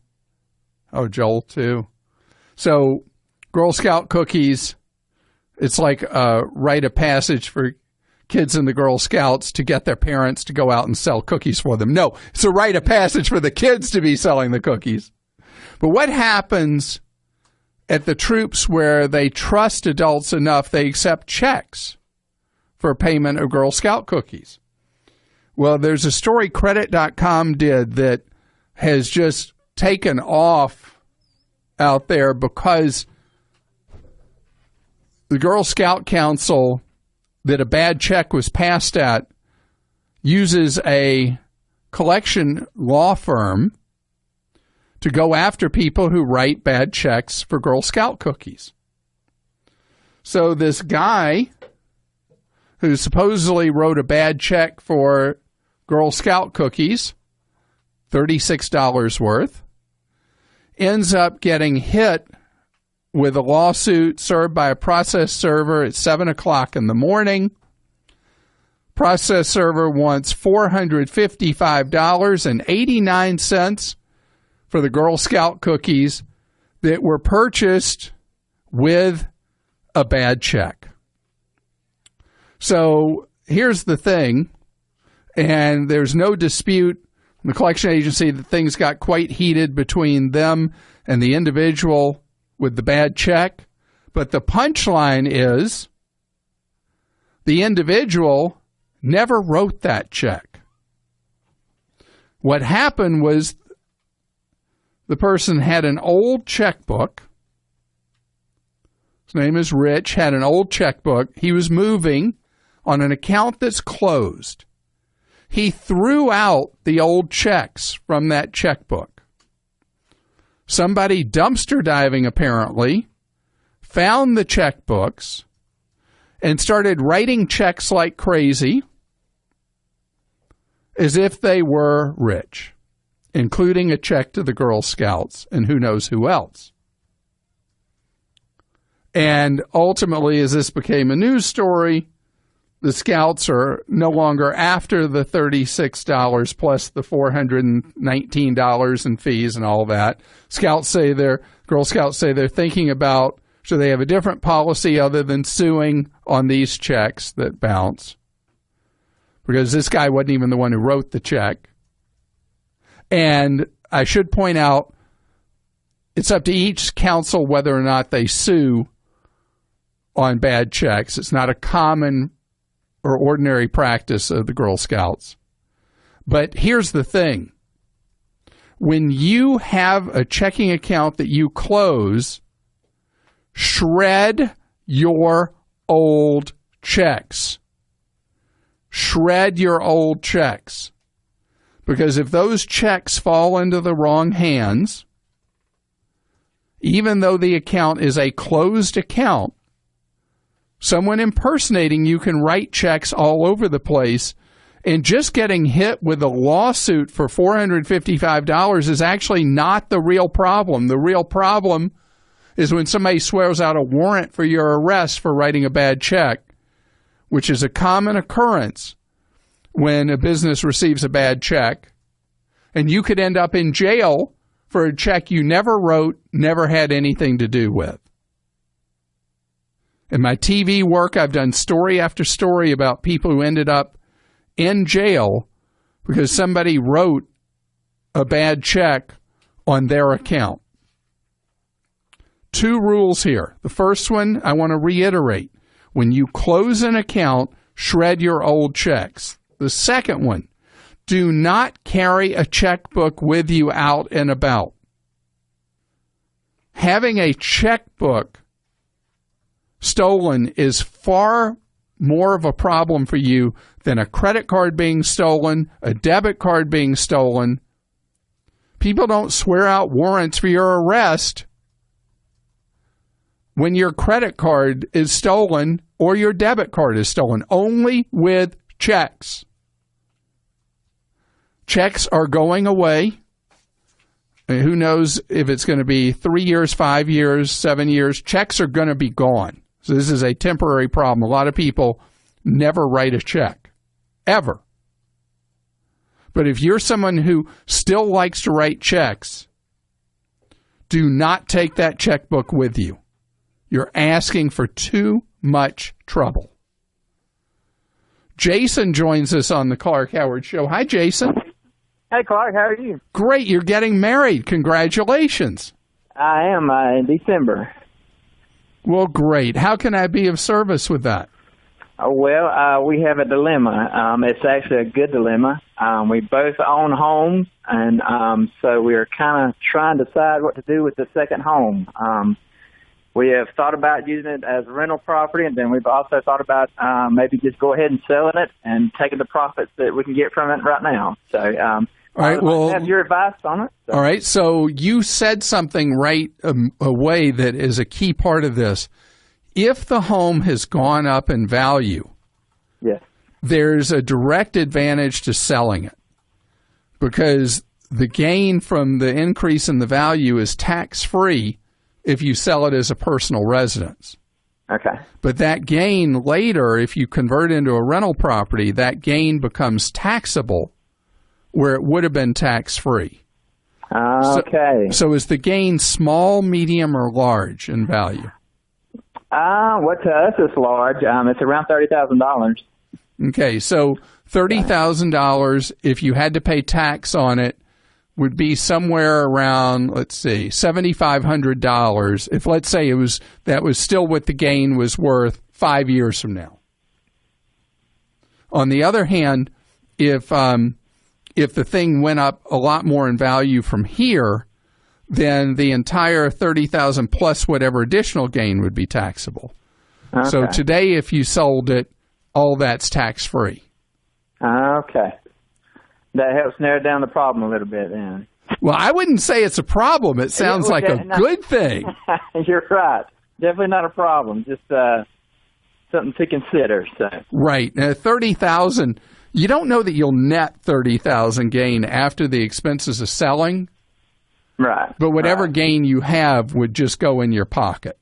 [SPEAKER 1] Joel too. So, Girl Scout cookies, it's like a rite of passage for kids in the Girl Scouts to get their parents to go out and sell cookies for them. No, it's a rite of passage for the kids to be selling the cookies. But what happens at the troops where they trust adults enough they accept checks for payment of Girl Scout cookies? Well, there's a story credit.com did that has just taken off out there because the Girl Scout Council that a bad check was passed at uses a collection law firm to go after people who write bad checks for Girl Scout cookies. So this guy who supposedly wrote a bad check for Girl Scout cookies, $36 worth, ends up getting hit with a lawsuit served by a process server at 7 o'clock in the morning. Process server wants $455.89 for the Girl Scout cookies that were purchased with a bad check. So here's the thing. And there's no dispute in the collection agency that things got quite heated between them and the individual with the bad check. But the punchline is the individual never wrote that check. What happened was the person had an old checkbook. His name is Rich, had an old checkbook. He was moving on an account that's closed. He threw out the old checks from that checkbook. Somebody dumpster diving, apparently, found the checkbooks and started writing checks like crazy as if they were Rich, including a check to the Girl Scouts and who knows who else. And ultimately, as this became a news story, the Scouts are no longer after the $36 plus the $419 in fees and all that. Girl Scouts say they're thinking about should they have a different policy other than suing on these checks that bounce. Because this guy wasn't even the one who wrote the check. And I should point out, it's up to each council whether or not they sue on bad checks. It's not a common or ordinary practice of the Girl Scouts. But here's the thing. When you have a checking account that you close, shred your old checks. Shred your old checks. Because if those checks fall into the wrong hands, even though the account is a closed account, someone impersonating you can write checks all over the place, and just getting hit with a lawsuit for $455 is actually not the real problem. The real problem is when somebody swears out a warrant for your arrest for writing a bad check, which is a common occurrence when a business receives a bad check, and you could end up in jail for a check you never wrote, never had anything to do with. In my TV work, I've done story after story about people who ended up in jail because somebody wrote a bad check on their account. 2 rules here. The first one, I want to reiterate. When you close an account, shred your old checks. The second one, do not carry a checkbook with you out and about. Having a checkbook stolen is far more of a problem for you than a credit card being stolen, a debit card being stolen. People don't swear out warrants for your arrest when your credit card is stolen or your debit card is stolen, only with checks. Checks are going away. And who knows if it's going to be 3 years, 5 years, 7 years. Checks are going to be gone. So this is a temporary problem. A lot of people never write a check, ever. But if you're someone who still likes to write checks, do not take that checkbook with you. You're asking for too much trouble. Jason joins us on the Clark Howard Show. Hi, Jason.
[SPEAKER 14] Hey, Clark. How are you?
[SPEAKER 1] Great. You're getting married. Congratulations.
[SPEAKER 14] I am in December.
[SPEAKER 1] Well, great. How can I be of service with that?
[SPEAKER 14] Well, we have a dilemma. It's actually a good dilemma. We both own homes, and so we're kind of trying to decide what to do with the second home. We have thought about using it as rental property, and then we've also thought about maybe just go ahead and selling it and taking the profits that we can get from it right now. So,
[SPEAKER 1] all right. Well,
[SPEAKER 14] have your advice on it. So.
[SPEAKER 1] All right. So you said something right away that is a key part of this. If the home has gone up in value,
[SPEAKER 14] yes,
[SPEAKER 1] there's a direct advantage to selling it because the gain from the increase in the value is tax-free if you sell it as a personal residence.
[SPEAKER 14] Okay.
[SPEAKER 1] But that gain later, if you convert into a rental property, that gain becomes taxable where it would have been tax-free.
[SPEAKER 14] Okay.
[SPEAKER 1] So is the gain small, medium, or large in value?
[SPEAKER 14] Well, to us it's large. It's around $30,000.
[SPEAKER 1] Okay, so $30,000, if you had to pay tax on it, would be somewhere around, let's see, $7,500. If, let's say, that was still what the gain was worth 5 years from now. On the other hand, if the thing went up a lot more in value from here, then the entire $30,000 plus whatever additional gain would be taxable. Okay. So today, if you sold it, all that's tax-free.
[SPEAKER 14] Okay. That helps narrow down the problem a little bit then.
[SPEAKER 1] Well, I wouldn't say it's a problem. It sounds like a good thing.
[SPEAKER 14] You're right. Definitely not a problem. Just something to consider. So.
[SPEAKER 1] Right. Now, $30,000, you don't know that you'll net $30,000 gain after the expenses of selling.
[SPEAKER 14] Right.
[SPEAKER 1] But whatever gain you have would just go in your pocket.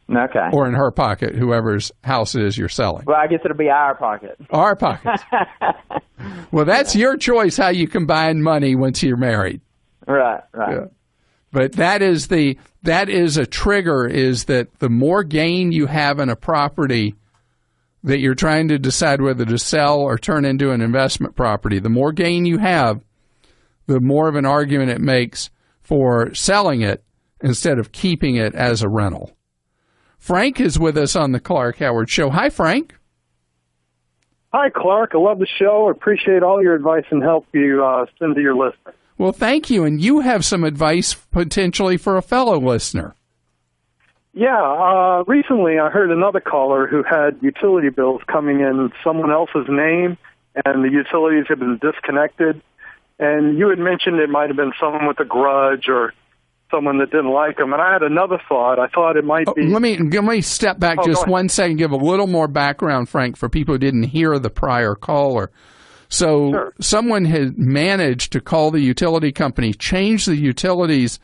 [SPEAKER 14] Okay.
[SPEAKER 1] Or in her pocket, whoever's house it is you're selling.
[SPEAKER 14] Well, I guess it'll be our pocket.
[SPEAKER 1] Our pocket. Well, that's your choice how you combine money once you're married.
[SPEAKER 14] Right.
[SPEAKER 1] Yeah. But that is a trigger, is that the more gain you have in a property that you're trying to decide whether to sell or turn into an investment property, the more gain you have, the more of an argument it makes for selling it instead of keeping it as a rental. Frank is with us on the Clark Howard Show. Hi, Frank.
[SPEAKER 10] Hi, Clark. I love the show. I appreciate all your advice and help you send to your listeners.
[SPEAKER 1] Well, thank you. And you have some advice potentially for a fellow listener.
[SPEAKER 10] Yeah. Recently I heard another caller who had utility bills coming in someone else's name, and the utilities had been disconnected. And you had mentioned it might have been someone with a grudge or someone that didn't like them. And I had another thought. I thought it might be...
[SPEAKER 1] Let me step back just 1 second, give a little more background, Frank, for people who didn't hear the prior caller. So someone had managed to call the utility company, change the utilities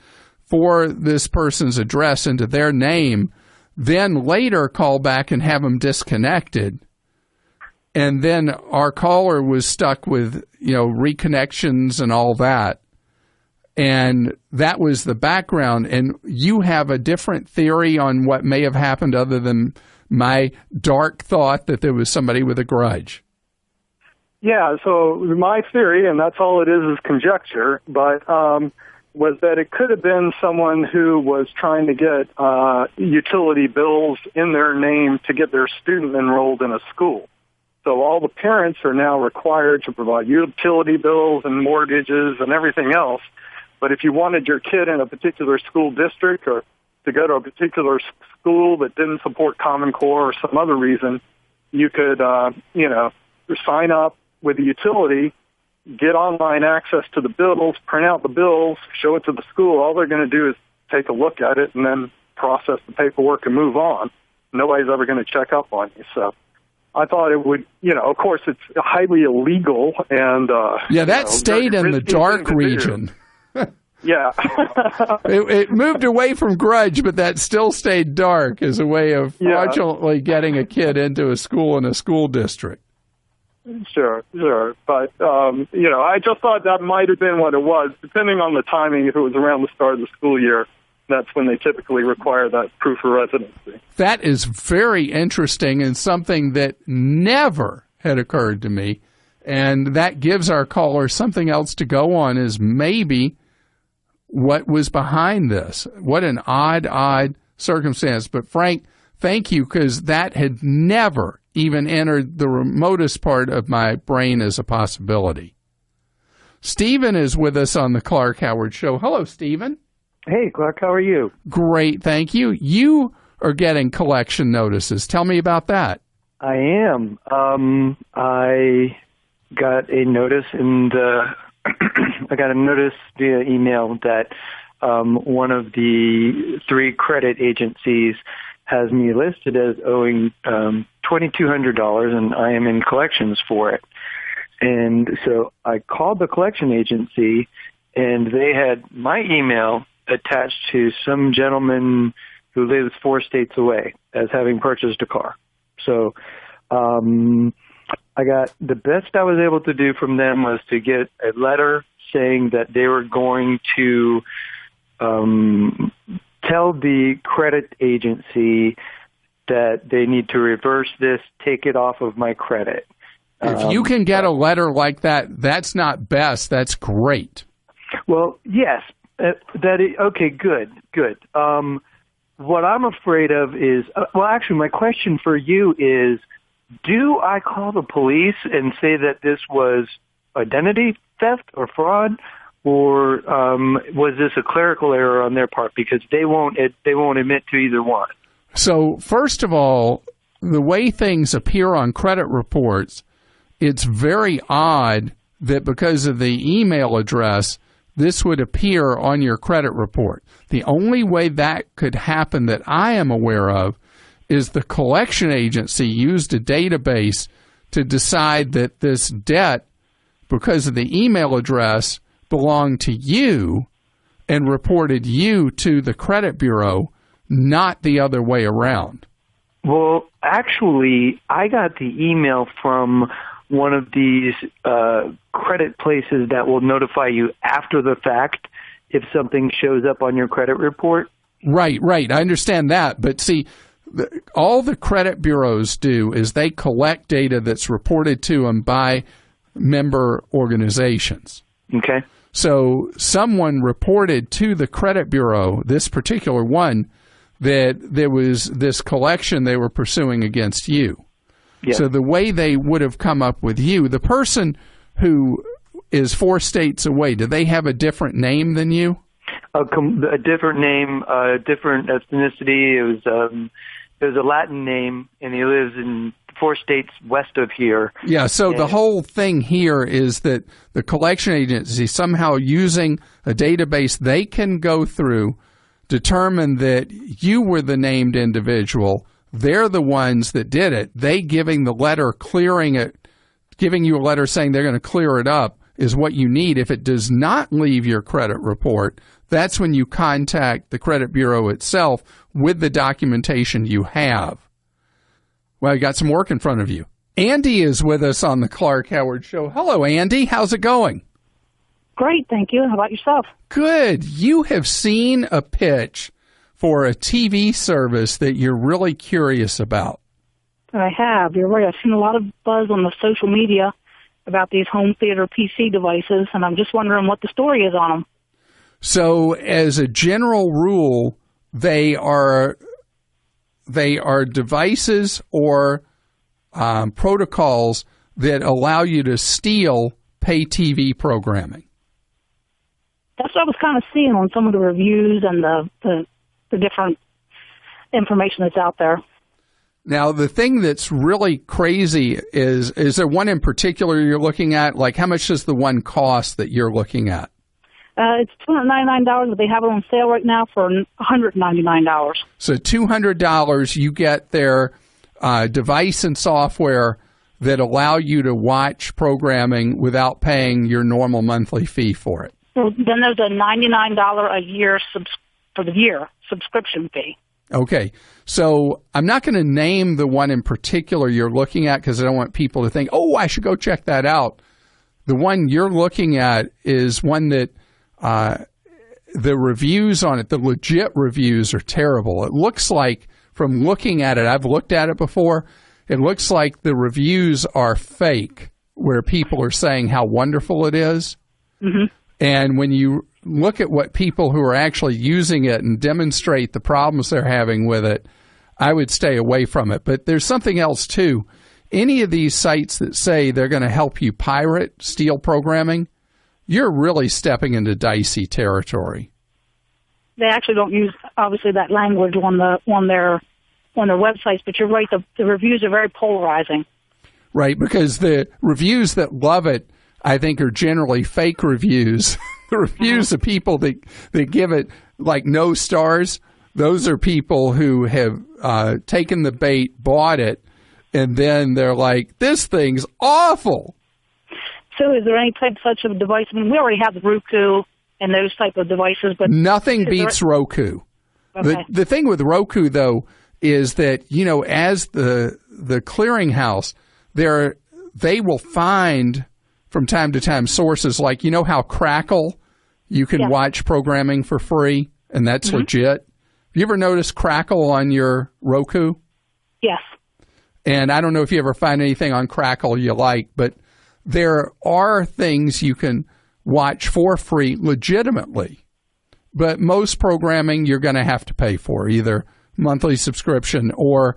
[SPEAKER 1] for this person's address into their name, then later call back and have them disconnected. And then our caller was stuck with, reconnections and all that. And that was the background. And you have a different theory on what may have happened other than my dark thought that there was somebody with a grudge.
[SPEAKER 10] Yeah, so my theory, and that's all it is conjecture, but was that it could have been someone who was trying to get utility bills in their name to get their student enrolled in a school. So all the parents are now required to provide utility bills and mortgages and everything else. But if you wanted your kid in a particular school district or to go to a particular school that didn't support Common Core or some other reason, you could, sign up with the utility, get online access to the bills, print out the bills, show it to the school. All they're going to do is take a look at it and then process the paperwork and move on. Nobody's ever going to check up on you. So I thought it would, of course, it's highly illegal. And
[SPEAKER 1] that stayed in the dark region.
[SPEAKER 10] Yeah.
[SPEAKER 1] it moved away from grudge, but that still stayed dark as a way of fraudulently getting a kid into a school in a school district.
[SPEAKER 10] Sure. But, I just thought that might have been what it was. Depending on the timing, if it was around the start of the school year, that's when they typically require that proof of residency.
[SPEAKER 1] That is very interesting and something that never had occurred to me. And that gives our caller something else to go on, is maybe what was behind this. What an odd circumstance. But Frank, thank you, because that had never even entered the remotest part of my brain as a possibility. Stephen is with us on the Clark Howard Show. Hello, Stephen.
[SPEAKER 15] Hey, Clark, how are you?
[SPEAKER 1] Great, thank you. You are getting collection notices. Tell me about that.
[SPEAKER 15] I am. I got a notice via email that one of the 3 credit agencies has me listed as owing $2,200, and I am in collections for it. And so I called the collection agency, and they had my email attached to some gentleman who lives 4 states away as having purchased a car. So I got the best I was able to do from them was to get a letter saying that they were going to tell the credit agency that they need to reverse this, take it off of my credit.
[SPEAKER 1] If you can get a letter like that, that's not best. That's great.
[SPEAKER 15] Well, yes. Okay, good. What I'm afraid of is, actually, my question for you is, do I call the police and say that this was identity theft or fraud, or was this a clerical error on their part? Because they won't admit to either one.
[SPEAKER 1] So, first of all, the way things appear on credit reports, it's very odd that because of the email address, this would appear on your credit report. The only way that could happen that I am aware of is the collection agency used a database to decide that this debt, because of the email address, belonged to you and reported you to the credit bureau, not the other way around.
[SPEAKER 15] Well, actually, I got the email from one of these credit places that will notify you after the fact if something shows up on your credit report.
[SPEAKER 1] Right. I understand that. But see, all the credit bureaus do is they collect data that's reported to them by member organizations.
[SPEAKER 15] Okay.
[SPEAKER 1] So someone reported to the credit bureau, this particular one, that there was this collection they were pursuing against you. Yeah. So the way they would have come up with you, the person who is 4 states away, do they have a different name than you?
[SPEAKER 15] A different name, different ethnicity. It was a Latin name, and he lives in 4 states west of here. Yeah, so the whole thing here is that the collection agency, somehow using a database they can go through, determine that you were the named individual. They're the ones that did it. They giving the letter, clearing it, giving you a letter saying they're going to clear it up is what you need. If it does not leave your credit report, that's when you contact the credit bureau itself with the documentation you have. Well, you got some work in front of you. Andy is with us on the Clank Howard Show. Hello, Andy. How's it going?
[SPEAKER 16] Great, thank you. How about yourself?
[SPEAKER 1] Good. You have seen a pitch for a TV service that you're really curious about.
[SPEAKER 16] I have. You're right. I've seen a lot of buzz on the social media about these home theater PC devices, and I'm just wondering what the story is on them.
[SPEAKER 1] So, as a general rule, they are devices or protocols that allow you to steal pay TV programming.
[SPEAKER 16] That's what I was kind of seeing on some of the reviews and the different information that's out there.
[SPEAKER 1] Now, the thing that's really crazy is there one in particular you're looking at? Like, how much does the one cost that you're looking at?
[SPEAKER 16] It's $299, but they have it on sale right now for $199.
[SPEAKER 1] So $200, you get their device and software that allow you to watch programming without paying your normal monthly fee for it.
[SPEAKER 16] Well, then there's a $99 a year for the year subscription fee.
[SPEAKER 1] Okay, so I'm not going to name the one in particular you're looking at because I don't want people to think, oh, I should go check that out. The one you're looking at is one that the reviews on it, the legit reviews are terrible. It looks like, from looking at it, I've looked at it before, it looks like the reviews are fake, where people are saying how wonderful it is. Mm-hmm. And when you look at what people who are actually using it and demonstrate the problems they're having with it, I would stay away from it. But there's something else, too. Any of these sites that say they're going to help you pirate, steal programming, you're really stepping into dicey territory.
[SPEAKER 16] They actually don't use, obviously, that language on their websites, but you're right, the reviews are very polarizing.
[SPEAKER 1] Right, because the reviews that love it, I think, are generally fake reviews. The reviews of people that give it, like, no stars, those are people who have taken the bait, bought it, and then they're like, this thing's awful.
[SPEAKER 16] So is there any type such of device? I mean, we already have the Roku and those type of devices, but
[SPEAKER 1] nothing beats Roku. Okay. The thing with Roku, though, is that, as the clearinghouse, they will find from time to time sources like, how Crackle, you can watch programming for free, and that's legit. Have you ever noticed Crackle on your Roku?
[SPEAKER 16] Yes.
[SPEAKER 1] And I don't know if you ever find anything on Crackle you like, but there are things you can watch for free legitimately. But most programming you're going to have to pay for, either monthly subscription or,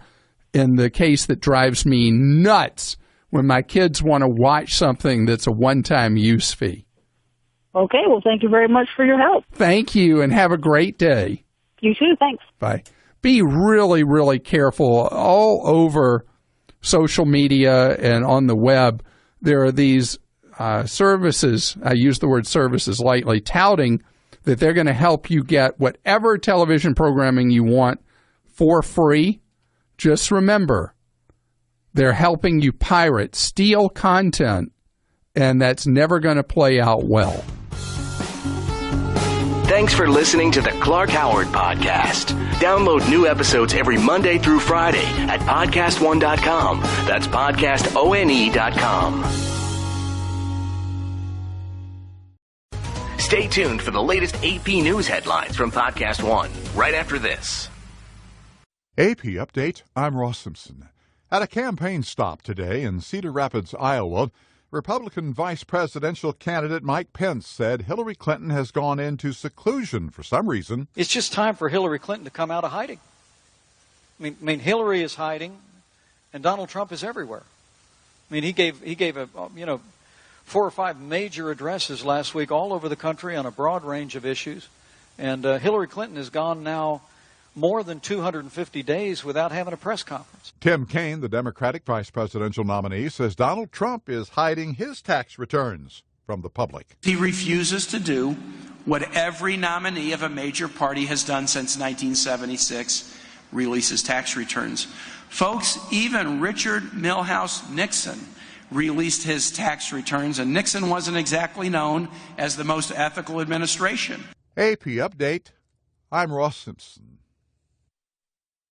[SPEAKER 1] in the case that drives me nuts, when my kids want to watch something that's a one-time use fee.
[SPEAKER 16] Okay, well, thank you very much for your help.
[SPEAKER 1] Thank you, and have a great day.
[SPEAKER 16] You too, thanks.
[SPEAKER 1] Bye. Be really, really careful. All over social media and on the web, there are these services, I use the word services lightly, touting that they're going to help you get whatever television programming you want for free. Just remember, they're helping you pirate, steal content, and that's never going to play out well.
[SPEAKER 13] Thanks for listening to the Clark Howard Podcast. Download new episodes every Monday through Friday at podcastone.com. That's podcastone.com. Stay tuned for the latest AP News headlines from Podcast One right after this.
[SPEAKER 17] AP Update, I'm Ross Simpson. At a campaign stop today in Cedar Rapids, Iowa, Republican vice presidential candidate Mike Pence said Hillary Clinton has gone into seclusion for some reason.
[SPEAKER 18] It's just time for Hillary Clinton to come out of hiding. I mean, Hillary is hiding, and Donald Trump is everywhere. I mean, he gave 4 or 5 major addresses last week all over the country on a broad range of issues, and Hillary Clinton has gone now more than 250 days without having a press conference.
[SPEAKER 17] Tim Kaine, the Democratic vice presidential nominee, says Donald Trump is hiding his tax returns from the public.
[SPEAKER 19] He refuses to do what every nominee of a major party has done since 1976, release his tax returns. Folks, even Richard Milhouse Nixon released his tax returns, and Nixon wasn't exactly known as the most ethical administration.
[SPEAKER 17] AP Update, I'm Ross Simpson.